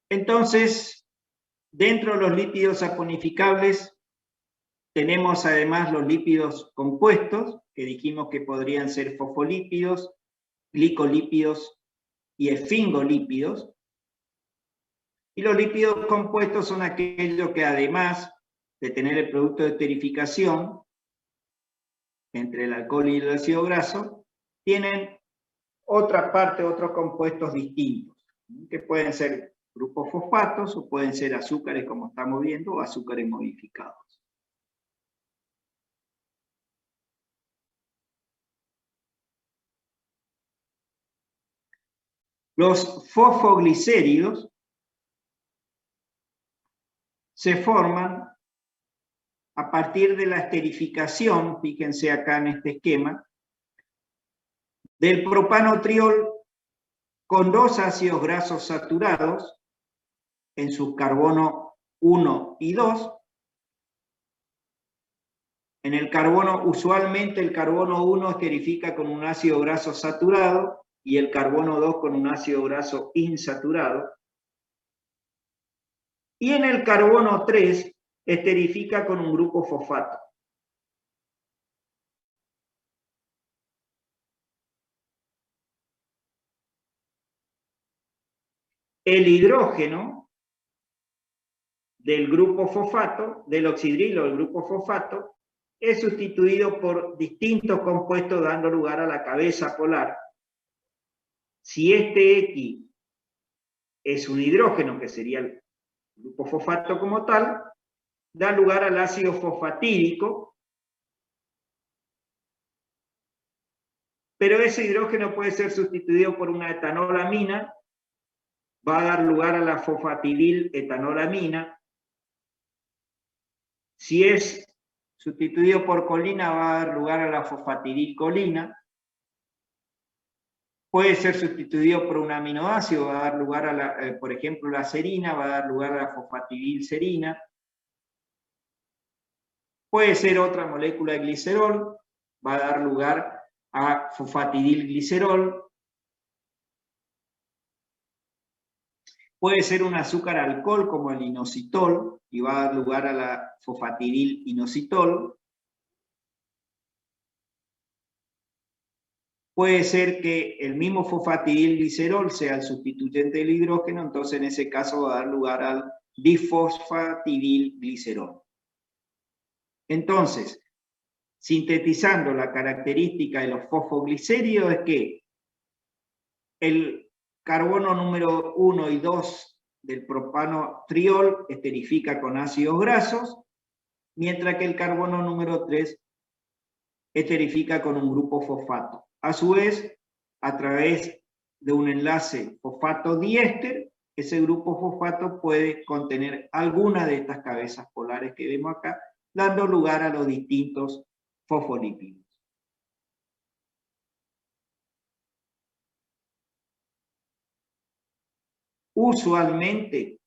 Entonces, dentro de los lípidos saponificables, tenemos además los lípidos compuestos, que dijimos que podrían ser fosfolípidos, glicolípidos y esfingolípidos. Y los lípidos compuestos son aquellos que además de tener el producto de esterificación, entre el alcohol y el ácido graso, tienen otra parte, otros compuestos distintos, que pueden ser grupos fosfatos o pueden ser azúcares, como estamos viendo, o azúcares modificados. Los fosfoglicéridos se forman a partir de la esterificación, fíjense acá en este esquema, del propanotriol con 2 ácidos grasos saturados en sus carbono 1 y 2. En el carbono, usualmente el carbono 1 esterifica con un ácido graso saturado y el carbono 2 con un ácido graso insaturado. Y en el carbono 3 esterifica con un grupo fosfato. El hidrógeno del grupo fosfato, del oxidrilo del grupo fosfato, es sustituido por distintos compuestos dando lugar a la cabeza polar. Si este X es un hidrógeno, que sería el grupo fosfato como tal, da lugar al ácido fosfatídico, pero ese hidrógeno puede ser sustituido por una etanolamina va a dar lugar a la fosfatidil etanolamina. Si es sustituido por colina, va a dar lugar a la fosfatidilcolina. Puede ser sustituido por un aminoácido, va a dar lugar a por ejemplo, la serina, va a dar lugar a la fosfatidilserina. Puede ser otra molécula de glicerol, va a dar lugar a fosfatidilglicerol. Puede ser un azúcar alcohol como el inositol y va a dar lugar a la fosfatidilinositol. Puede ser que el mismo fosfatidilglicerol sea el sustituyente del hidrógeno, entonces en ese caso va a dar lugar al difosfatidilglicerol. Entonces, sintetizando la característica de los fosfoglicéridos es que el carbono número 1 y 2 del propano triol esterifica con ácidos grasos, mientras que el carbono número 3 esterifica con un grupo fosfato. A su vez, a través de un enlace fosfato-diéster, ese grupo fosfato puede contener alguna de estas cabezas polares que vemos acá, dando lugar a los distintos fosfolípidos. Usualmente,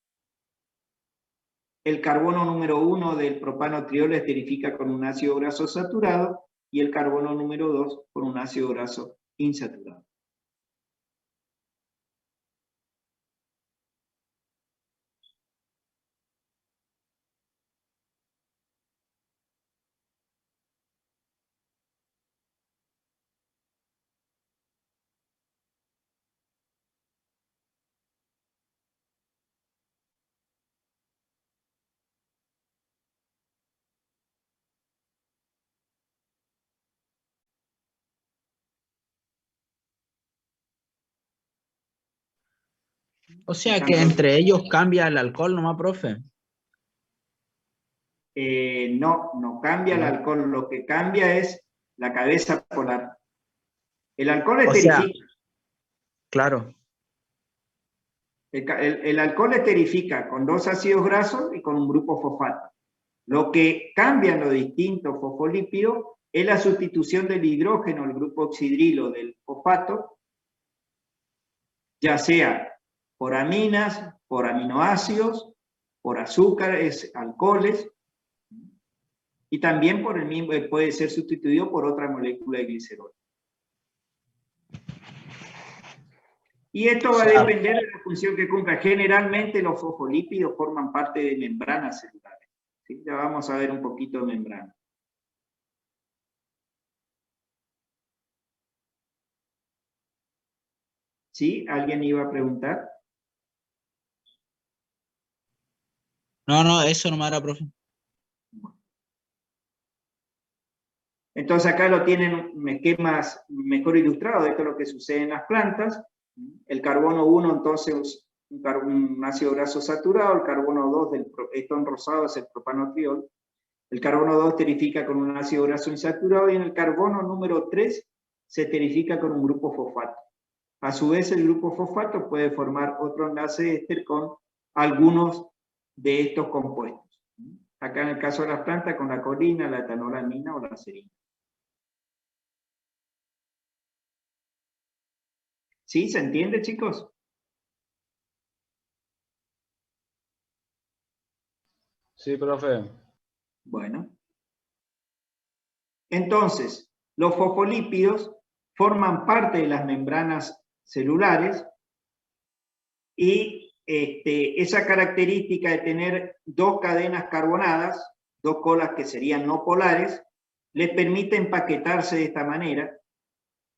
el carbono número 1 del propano triol esterifica con un ácido graso saturado y el carbono número 2 con un ácido graso insaturado. O sea que entre ellos cambia el alcohol nomás, profe. No cambia el alcohol, lo que cambia es la cabeza polar. El alcohol esterifica. Claro. El alcohol esterifica con dos ácidos grasos y con un grupo fosfato. Lo que cambian los distintos fosfolípidos es la sustitución del hidrógeno, el grupo oxidrilo del fosfato, ya sea por aminas, por aminoácidos, por azúcares, alcoholes, y también por el mismo, puede ser sustituido por otra molécula de glicerol. Y esto va a depender de la función que cumpla. Generalmente los fosfolípidos forman parte de membranas celulares. ¿Sí? Ya vamos a ver un poquito de membrana. ¿Sí? ¿Alguien iba a preguntar? No, eso no me era, profe. Entonces acá lo tienen un esquema mejor ilustrado de esto es lo que sucede en las plantas. El carbono 1 entonces un ácido graso saturado, el carbono 2 esto en rosado es el propanotriol, el carbono 2 esterifica con un ácido graso insaturado y en el carbono número 3 se esterifica con un grupo fosfato. A su vez el grupo fosfato puede formar otro enlace de éster con algunos de estos compuestos. Acá en el caso de las plantas con la colina, la etanolamina o la serina. ¿Sí? ¿Se entiende, chicos? Sí, profe. Bueno. Entonces, los fosfolípidos forman parte de las membranas celulares y esa característica de tener dos cadenas carbonadas, dos colas que serían no polares, les permite empaquetarse de esta manera,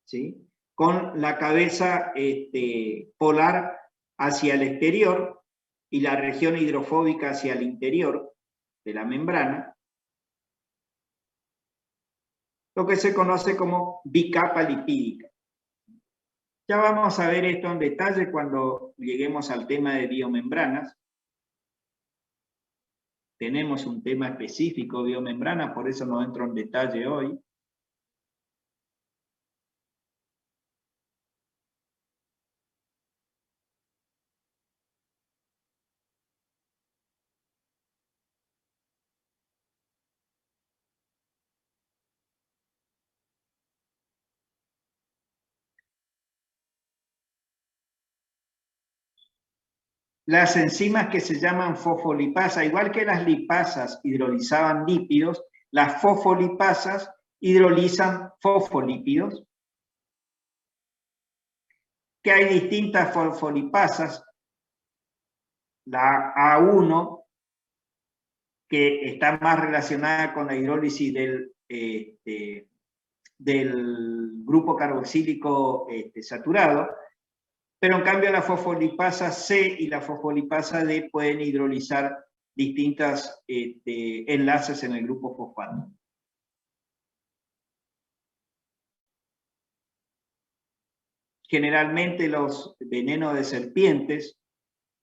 ¿sí? Con la cabeza polar hacia el exterior y la región hidrofóbica hacia el interior de la membrana, lo que se conoce como bicapa lipídica. Ya vamos a ver esto en detalle cuando lleguemos al tema de biomembranas. Tenemos un tema específico de biomembranas, por eso no entro en detalle hoy. las enzimas que se llaman fosfolipasa, igual que las lipasas hidrolizaban lípidos, las fosfolipasas hidrolizan fosfolípidos, que hay distintas fosfolipasas, la A1, que está más relacionada con la hidrólisis del grupo carboxílico saturado, pero en cambio la fosfolipasa C y la fosfolipasa D pueden hidrolizar distintos enlaces en el grupo fosfato. Generalmente los venenos de serpientes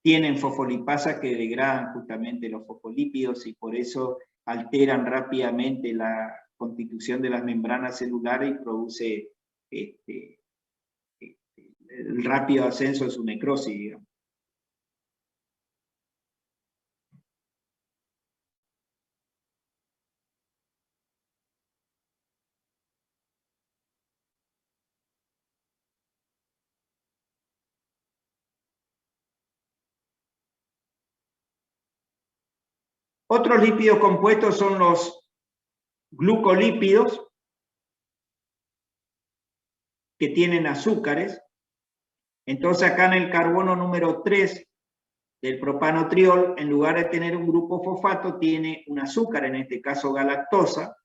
tienen fosfolipasas que degradan justamente los fosfolípidos y por eso alteran rápidamente la constitución de las membranas celulares y produce el rápido ascenso de su necrosis, digamos. Otros lípidos compuestos son los glucolípidos, que tienen azúcares. Entonces acá en el carbono número 3 del propanotriol, en lugar de tener un grupo fosfato, tiene un azúcar, en este caso galactosa.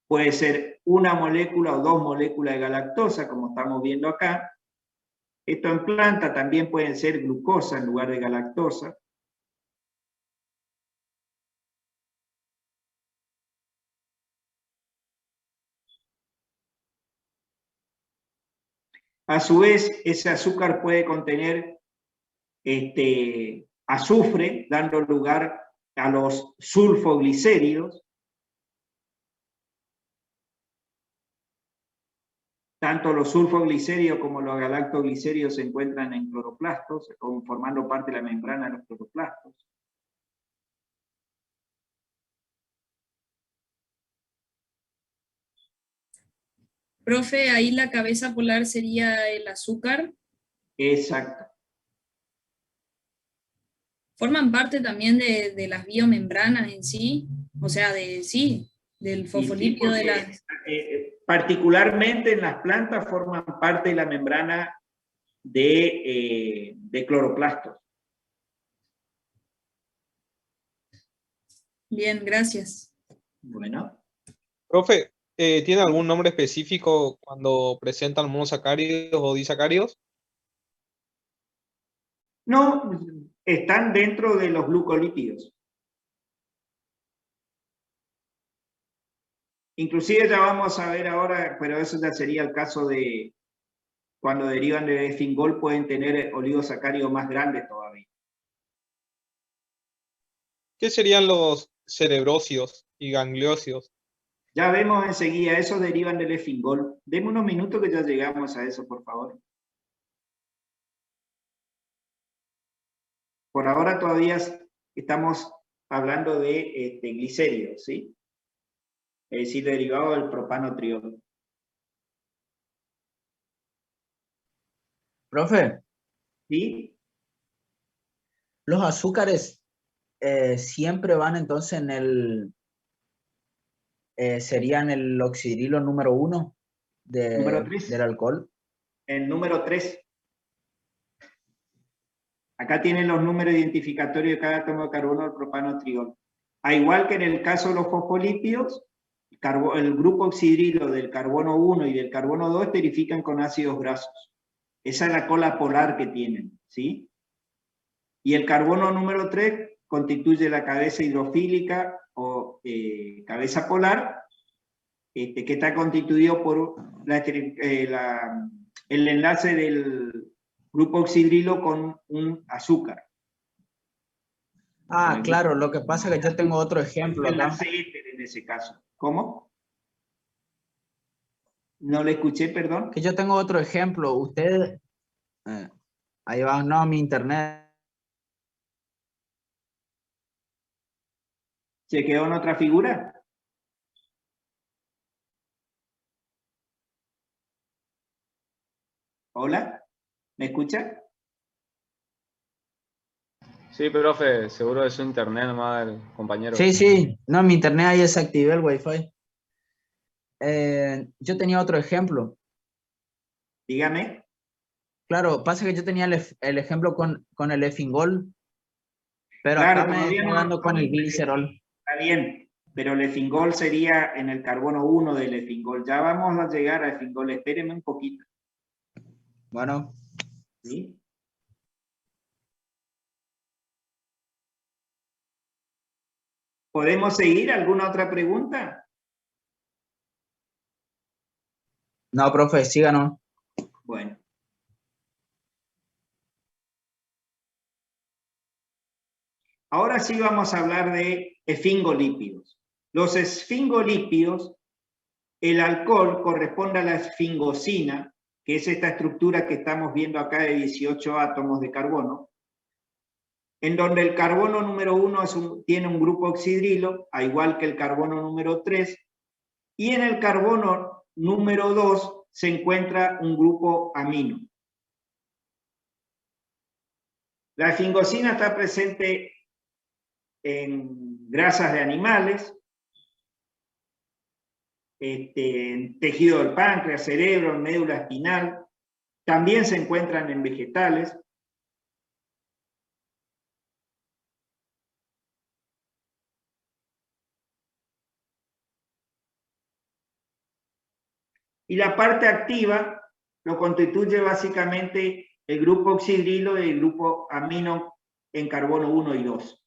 Puede ser una molécula o dos moléculas de galactosa, como estamos viendo acá. Esto en planta también pueden ser glucosa en lugar de galactosa. A su vez, ese azúcar puede contener azufre, dando lugar a los sulfoglicéridos. Tanto los sulfoglicéridos como los galactoglicéridos se encuentran en cloroplastos, formando parte de la membrana de los cloroplastos. Profe, ahí la cabeza polar sería el azúcar. Exacto. ¿Forman parte también de las biomembranas en sí? O sea, del fosfolípido de las... Particularmente en las plantas forman parte de la membrana de cloroplastos. Bien, gracias. Bueno. Profe, ¿tiene algún nombre específico cuando presentan monosacáridos o disacáridos? No, están dentro de los glucolípidos. Inclusive ya vamos a ver ahora, pero eso ya sería el caso de cuando derivan de esfingol, pueden tener oligosacáridos más grandes todavía. ¿Qué serían los cerebrósidos y gangliósidos? Ya vemos enseguida, esos derivan del esfingol. Deme unos minutos que ya llegamos a eso, por favor. Por ahora todavía estamos hablando de glicéridos, ¿sí? Es decir, derivado del propanotriol. Profe, ¿Sí? los azúcares siempre van entonces en el, serían el oxidrilo número 1 Número 3. del alcohol. El número 3. Acá tienen los números identificatorios de cada átomo de carbono del propanotriol. A igual que en el caso de los fosfolípidos, el grupo oxidrilo del carbono 1 y del carbono 2 esterifican con ácidos grasos. Esa es la cola polar que tienen, ¿sí? Y el carbono número 3 constituye la cabeza hidrofílica o cabeza polar, que está constituido por el enlace del grupo oxidrilo con un azúcar. Ah, claro, lo que pasa es que yo tengo otro ejemplo El acá. enlace éter en ese caso. ¿Cómo? No le escuché, perdón. Que yo tengo otro ejemplo. Usted, ahí va, no, mi internet. ¿Se quedó en otra figura? ¿Me escucha? Sí, profe, seguro es su internet nomás el compañero. Sí, no, en mi internet ahí desactivé el wifi. Yo tenía otro ejemplo. Dígame. Claro, pasa que yo tenía el ejemplo con el efingol, pero Claro, acá me todavía está no, dando con el glicerol. está bien, pero el efingol sería en el carbono 1 del efingol. Ya vamos a llegar a efingol, espérenme un poquito. Bueno, ¿Sí? ¿Podemos seguir? ¿Alguna otra pregunta? no, profe, síganos. Bueno. Ahora sí vamos a hablar de esfingolípidos. Los esfingolípidos, el alcohol corresponde a la esfingosina, que es esta estructura que estamos viendo acá de 18 átomos de carbono, en donde el carbono número 1 tiene un grupo oxidrilo, al igual que el carbono número 3, y en el carbono número 2 se encuentra un grupo amino. La esfingosina está presente en grasas de animales, en tejido del páncreas, cerebro, médula espinal, también se encuentran en vegetales. Y la parte activa lo constituye básicamente el grupo oxidrilo y el grupo amino en carbono 1 y 2.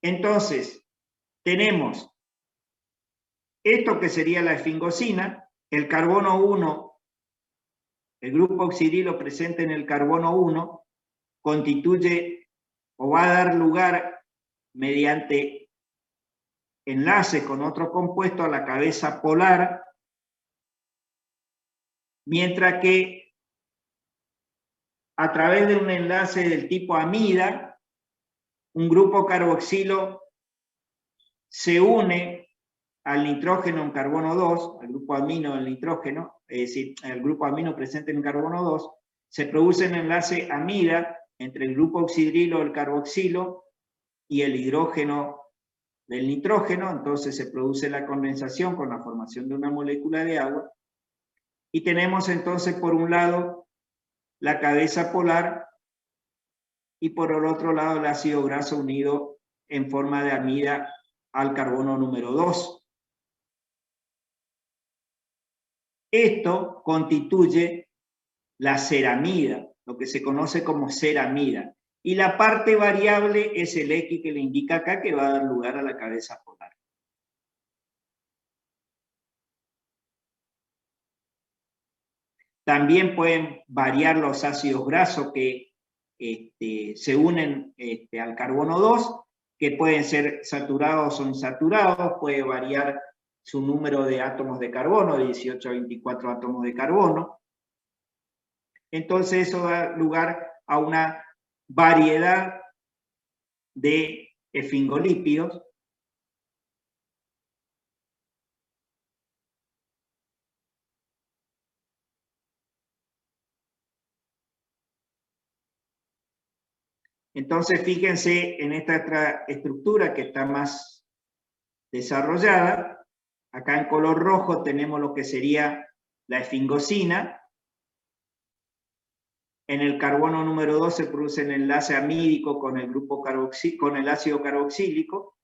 Entonces, tenemos esto que sería la esfingosina, el carbono 1, el grupo oxidrilo presente en el carbono 1, constituye o va a dar lugar mediante enlace con otro compuesto a la cabeza polar, mientras que a través de un enlace del tipo amida, un grupo carboxilo se une al nitrógeno en carbono 2, al grupo amino del nitrógeno, es decir, el grupo amino presente en carbono 2, se produce un enlace amida entre el grupo oxidrilo del carboxilo y el hidrógeno del nitrógeno, entonces se produce la condensación con la formación de una molécula de agua, y tenemos entonces por un lado la cabeza polar y por el otro lado el ácido graso unido en forma de amida al carbono número 2. Esto constituye la ceramida, lo que se conoce como ceramida. Y la parte variable es el X que le indica acá, que va a dar lugar a la cabeza polar. También pueden variar los ácidos grasos que se unen al carbono 2, que pueden ser saturados o insaturados, puede variar su número de átomos de carbono, de 18 a 24 átomos de carbono. Entonces eso da lugar a una variedad de esfingolípidos. Entonces fíjense en esta estructura que está más desarrollada. Acá en color rojo tenemos lo que sería la esfingosina. En el carbono número 2 se produce el enlace amídico con el grupo con el ácido carboxílico,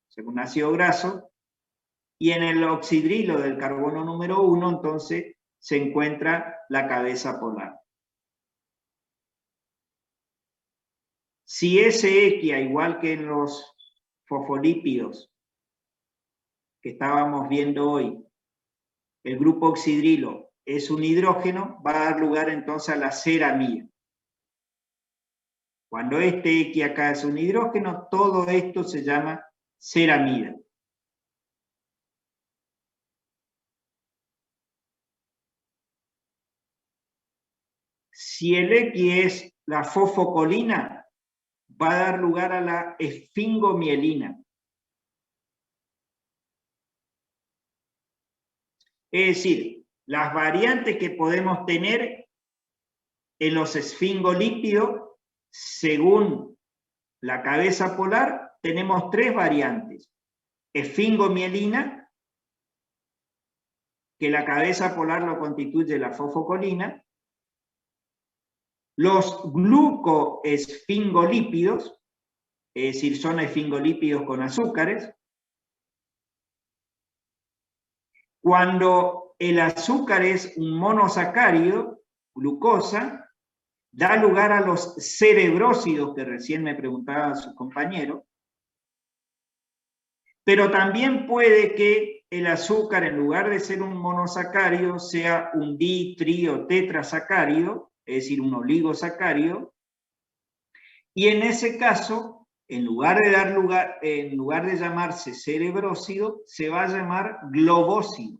según ácido graso, y en el oxidrilo del carbono número 1 entonces se encuentra la cabeza polar. Si ese X, igual que en los fosfolípidos que estábamos viendo hoy, el grupo oxidrilo es un hidrógeno, va a dar lugar entonces a la ceramida. Cuando este X acá es un hidrógeno, todo esto se llama ceramida. Si el X es la fosfocolina, va a dar lugar a la esfingomielina. Es decir, las variantes que podemos tener en los esfingolípidos, según la cabeza polar, tenemos 3 variantes. Esfingomielina, que la cabeza polar lo constituye la fosfocolina. Los glucoesfingolípidos, es decir, son esfingolípidos con azúcares. Cuando el azúcar es un monosacárido, glucosa, da lugar a los cerebrósidos, que recién me preguntaba su compañero. Pero también puede que el azúcar, en lugar de ser un monosacárido, sea un di-, tri- o tetrasacárido, es decir, un oligosacárido. Y en ese caso, en lugar de llamarse cerebrósido, se va a llamar globósido.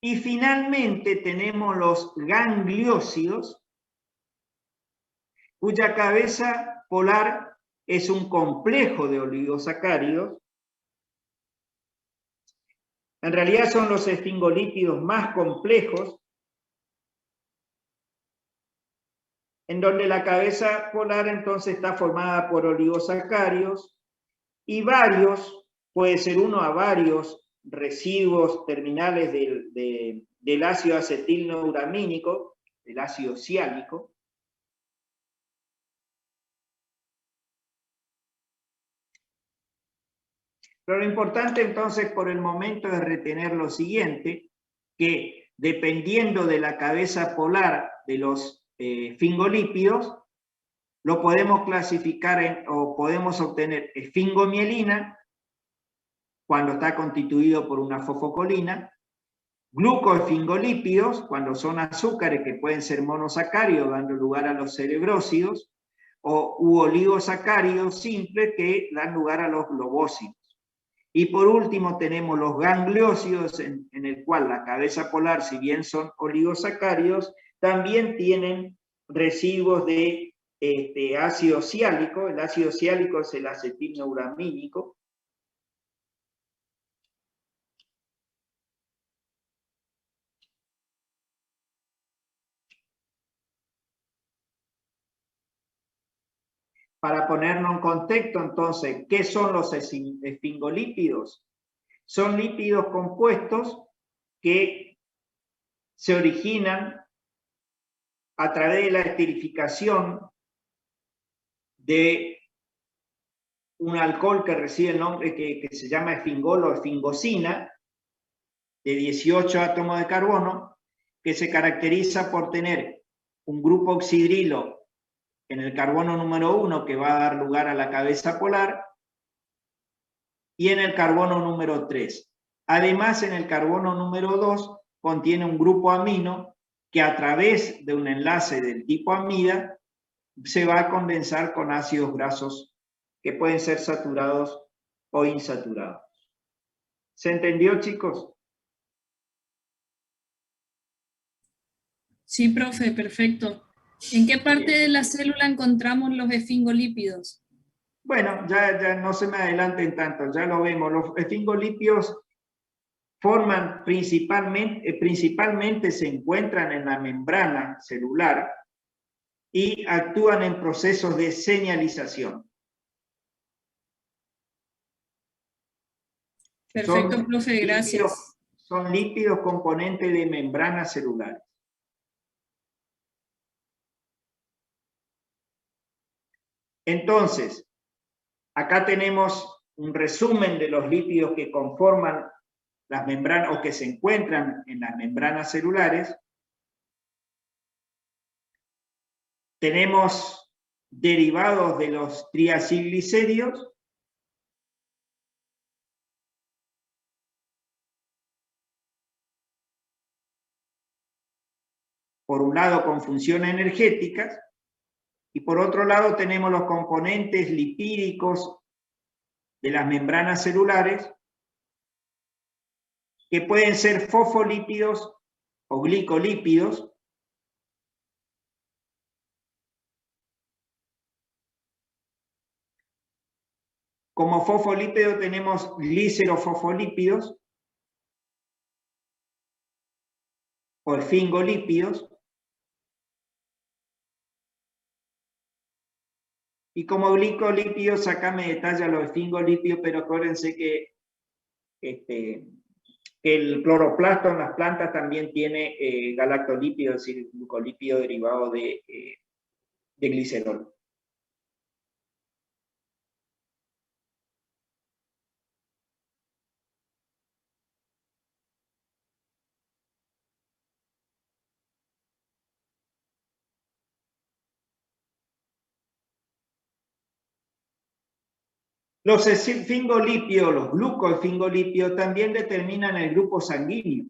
Y finalmente tenemos los gangliósidos, cuya cabeza polar es un complejo de oligosacáridos. En realidad son los esfingolípidos más complejos, en donde la cabeza polar entonces está formada por oligosacáridos y varios, puede ser uno a varios residuos terminales del ácido acetilneuramínico, del ácido ciálico. Pero lo importante entonces por el momento es retener lo siguiente, que dependiendo de la cabeza polar de los esfingolípidos, lo podemos clasificar o podemos obtener esfingomielina, cuando está constituido por una fosfocolina, glucoesfingolípidos, cuando son azúcares que pueden ser monosacáridos, dando lugar a los cerebrósidos, u oligosacáridos simples que dan lugar a los globósidos. Y por último tenemos los gangliósidos, en el cual la cabeza polar, si bien son oligosacáridos, también tienen residuos de ácido ciálico. El ácido ciálico es el acetilneuramínico. Para ponernos en contexto, entonces, ¿qué son los esfingolípidos? Son lípidos compuestos que se originan a través de la esterificación de un alcohol que recibe el nombre que se llama esfingol o esfingosina, de 18 átomos de carbono, que se caracteriza por tener un grupo oxidrilo en el carbono número 1, que va a dar lugar a la cabeza polar, y en el carbono número 3. Además, en el carbono número 2 contiene un grupo amino que a través de un enlace del tipo amida se va a condensar con ácidos grasos que pueden ser saturados o insaturados. ¿Se entendió, chicos? Sí, profe, perfecto. ¿En qué parte de la célula encontramos los esfingolípidos? Bueno, ya no se me adelanten tanto, ya lo vemos. Los esfingolípidos forman principalmente se encuentran en la membrana celular y actúan en procesos de señalización. Perfecto, profe, gracias. Son lípidos componentes de membranas celulares. Entonces, acá tenemos un resumen de los lípidos que conforman las membranas o que se encuentran en las membranas celulares. Tenemos derivados de los triacilglicéridos, por un lado con funciones energéticas, y por otro lado tenemos los componentes lipídicos de las membranas celulares, que pueden ser fosfolípidos o glicolípidos, Como fosfolípido tenemos glicerofosfolípidos o esfingolípidos. Y como glicolípidos, acá me detalla los esfingolípidos, pero acuérdense que el cloroplasto en las plantas también tiene galactolípidos, es decir, glucolípido derivado de glicerol. Los esfingolípidos, los glucoesfingolípidos, también determinan el grupo sanguíneo.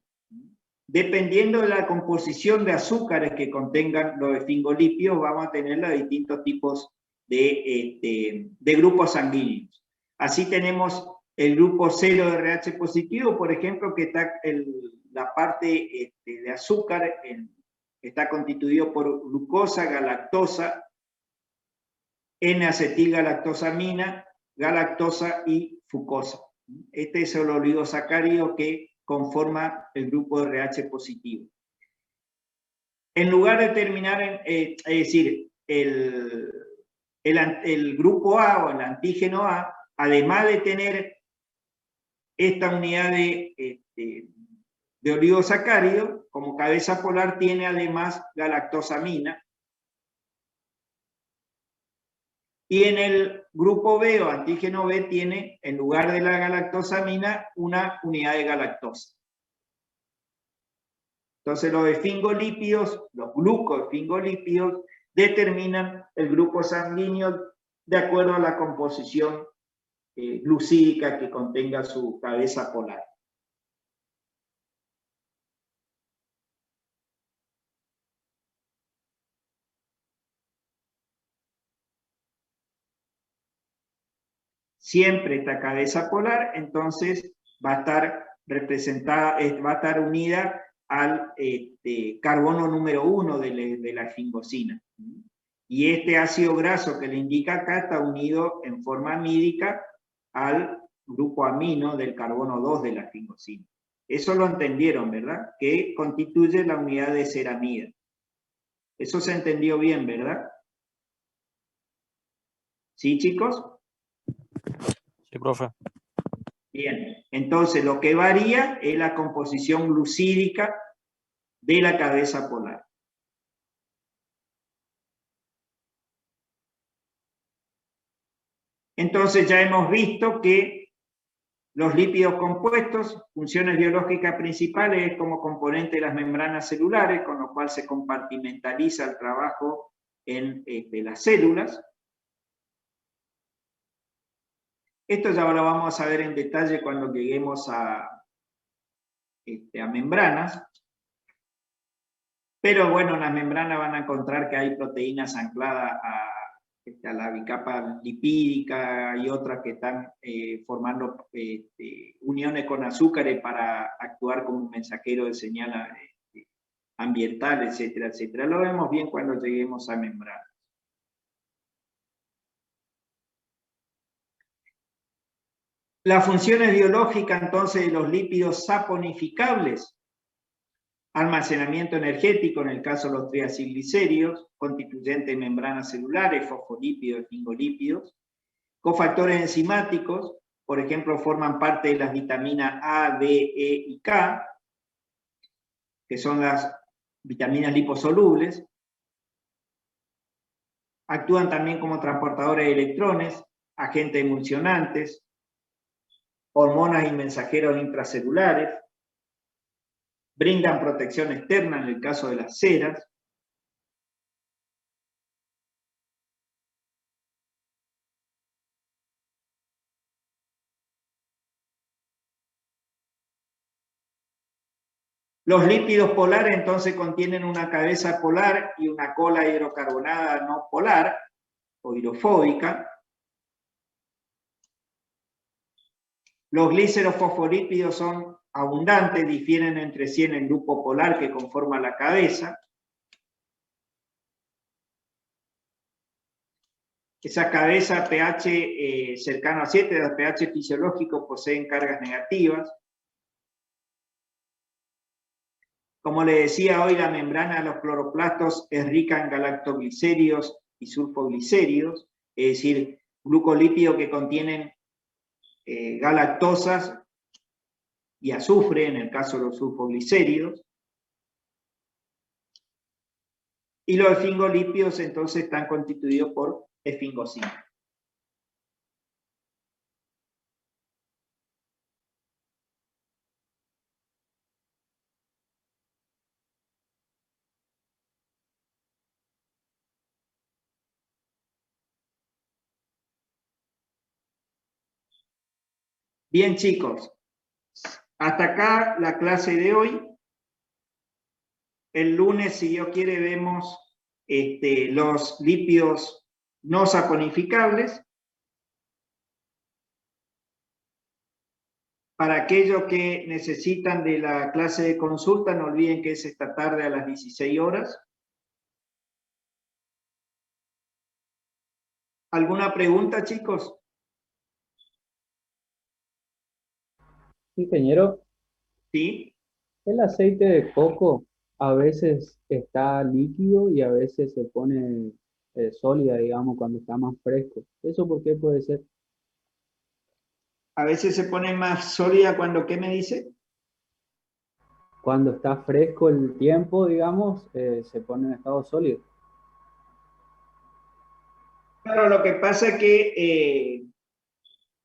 Dependiendo de la composición de azúcares que contengan los esfingolípidos, vamos a tener los distintos tipos de grupos sanguíneos. Así tenemos el grupo 0 de RH positivo, por ejemplo, que está la parte de azúcar, está constituido por glucosa, galactosa, N-acetilgalactosamina, galactosa y fructosa. Este es el oligosacárido que conforma el grupo de RH positivo. En lugar de terminar es decir, el grupo A o el antígeno A, además de tener esta unidad de oligosacárido, como cabeza polar tiene además galactosamina. Y en el grupo B o antígeno B tiene, en lugar de la galactosamina, una unidad de galactosa. Entonces los esfingolípidos, los glucoesfingolípidos, determinan el grupo sanguíneo de acuerdo a la composición glucídica que contenga su cabeza polar. Siempre esta cabeza polar, entonces va a estar representada, va a estar unida al carbono número 1 de la esfingosina. Y este ácido graso que le indica acá está unido en forma amídica al grupo amino del carbono 2 de la esfingosina. Eso lo entendieron, ¿verdad? Que constituye la unidad de ceramida. Eso se entendió bien, ¿verdad? ¿Sí, chicos? Sí, profe. Bien, entonces lo que varía es la composición glucídica de la cabeza polar. Entonces ya hemos visto que los lípidos compuestos, funciones biológicas principales es como componente de las membranas celulares, con lo cual se compartimentaliza el trabajo en las células. Esto ya lo vamos a ver en detalle cuando lleguemos a membranas. Pero bueno, en las membranas van a encontrar que hay proteínas ancladas a la bicapa lipídica y otras que están formando uniones con azúcares para actuar como un mensajero de señal ambiental, etcétera, etcétera. Lo vemos bien cuando lleguemos a membranas. Las funciones biológicas entonces de los lípidos saponificables: almacenamiento energético en el caso de los triacilglicéridos, constituyentes de membranas celulares, fosfolípidos, esfingolípidos, cofactores enzimáticos, por ejemplo, forman parte de las vitaminas A, D, E y K, que son las vitaminas liposolubles. Actúan también como transportadores de electrones, agentes emulsionantes, hormonas y mensajeros intracelulares. Brindan protección externa en el caso de las ceras. Los lípidos polares entonces contienen una cabeza polar y una cola hidrocarbonada no polar o hidrofóbica. Los glicerofosfolípidos son abundantes, difieren entre sí en el grupo polar que conforma la cabeza. Esa cabeza pH cercano a 7, los pH fisiológicos poseen cargas negativas. Como le decía hoy, la membrana de los cloroplastos es rica en galactoglicéridos y sulfoglicéridos, es decir, glucolípidos que contienen galactosas y azufre, en el caso de los sulfoglicéridos. Y los esfingolípidos entonces están constituidos por esfingosina. Bien, chicos, hasta acá la clase de hoy. El lunes, si Dios quiere, vemos los lípidos no saponificables. Para aquellos que necesitan de la clase de consulta, no olviden que es esta tarde a las 16 horas. ¿Alguna pregunta, chicos? Ingeniero, ¿Sí? el aceite de coco a veces está líquido y a veces se pone sólida, digamos, cuando está más fresco. ¿Eso por qué puede ser? A veces se pone más sólida cuando, ¿qué me dice? Cuando está fresco el tiempo, digamos, se pone en estado sólido. Claro, lo que pasa es que,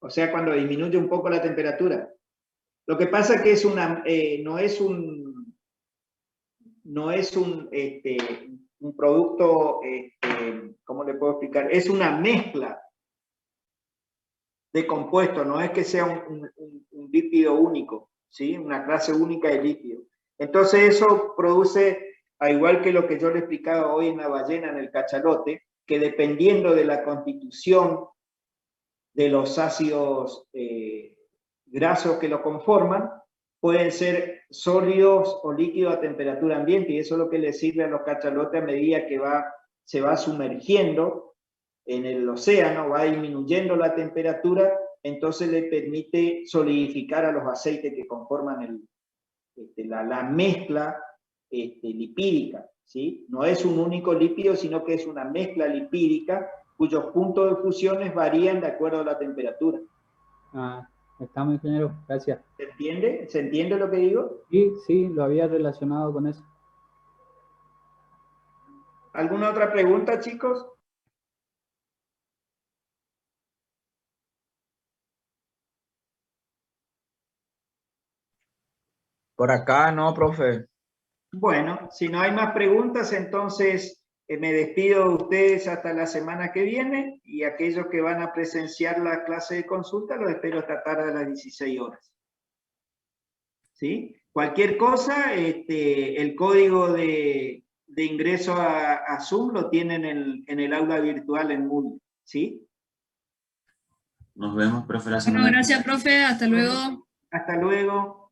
o sea, cuando disminuye un poco la temperatura. Lo que pasa es que es no es un producto, ¿cómo le puedo explicar? Es una mezcla de compuestos, no es que sea un lípido único, ¿sí? Una clase única de lípido. Entonces eso produce, al igual que lo que yo le explicaba hoy en la ballena, en el cachalote, que dependiendo de la constitución de los ácidos grasos que lo conforman, pueden ser sólidos o líquidos a temperatura ambiente, y eso es lo que le sirve a los cachalotes a medida que se va sumergiendo en el océano, va disminuyendo la temperatura, entonces le permite solidificar a los aceites que conforman la mezcla lipídica, ¿sí? No es un único lípido, sino que es una mezcla lipídica cuyos puntos de fusiones varían de acuerdo a la temperatura. Ah, estamos, ingeniero, gracias. ¿Se entiende? ¿Se entiende lo que digo? Sí, sí, lo había relacionado con eso. ¿Alguna otra pregunta, chicos? Por acá no, profe. Bueno, si no hay más preguntas, entonces me despido de ustedes hasta la semana que viene, y aquellos que van a presenciar la clase de consulta los espero esta tarde a las 16 horas. ¿Sí? Cualquier cosa, el código de ingreso a Zoom lo tienen en el aula virtual en Moodle, ¿sí? Nos vemos, profe, la Bueno, semana que viene. gracias, profe. Hasta luego. Hasta luego.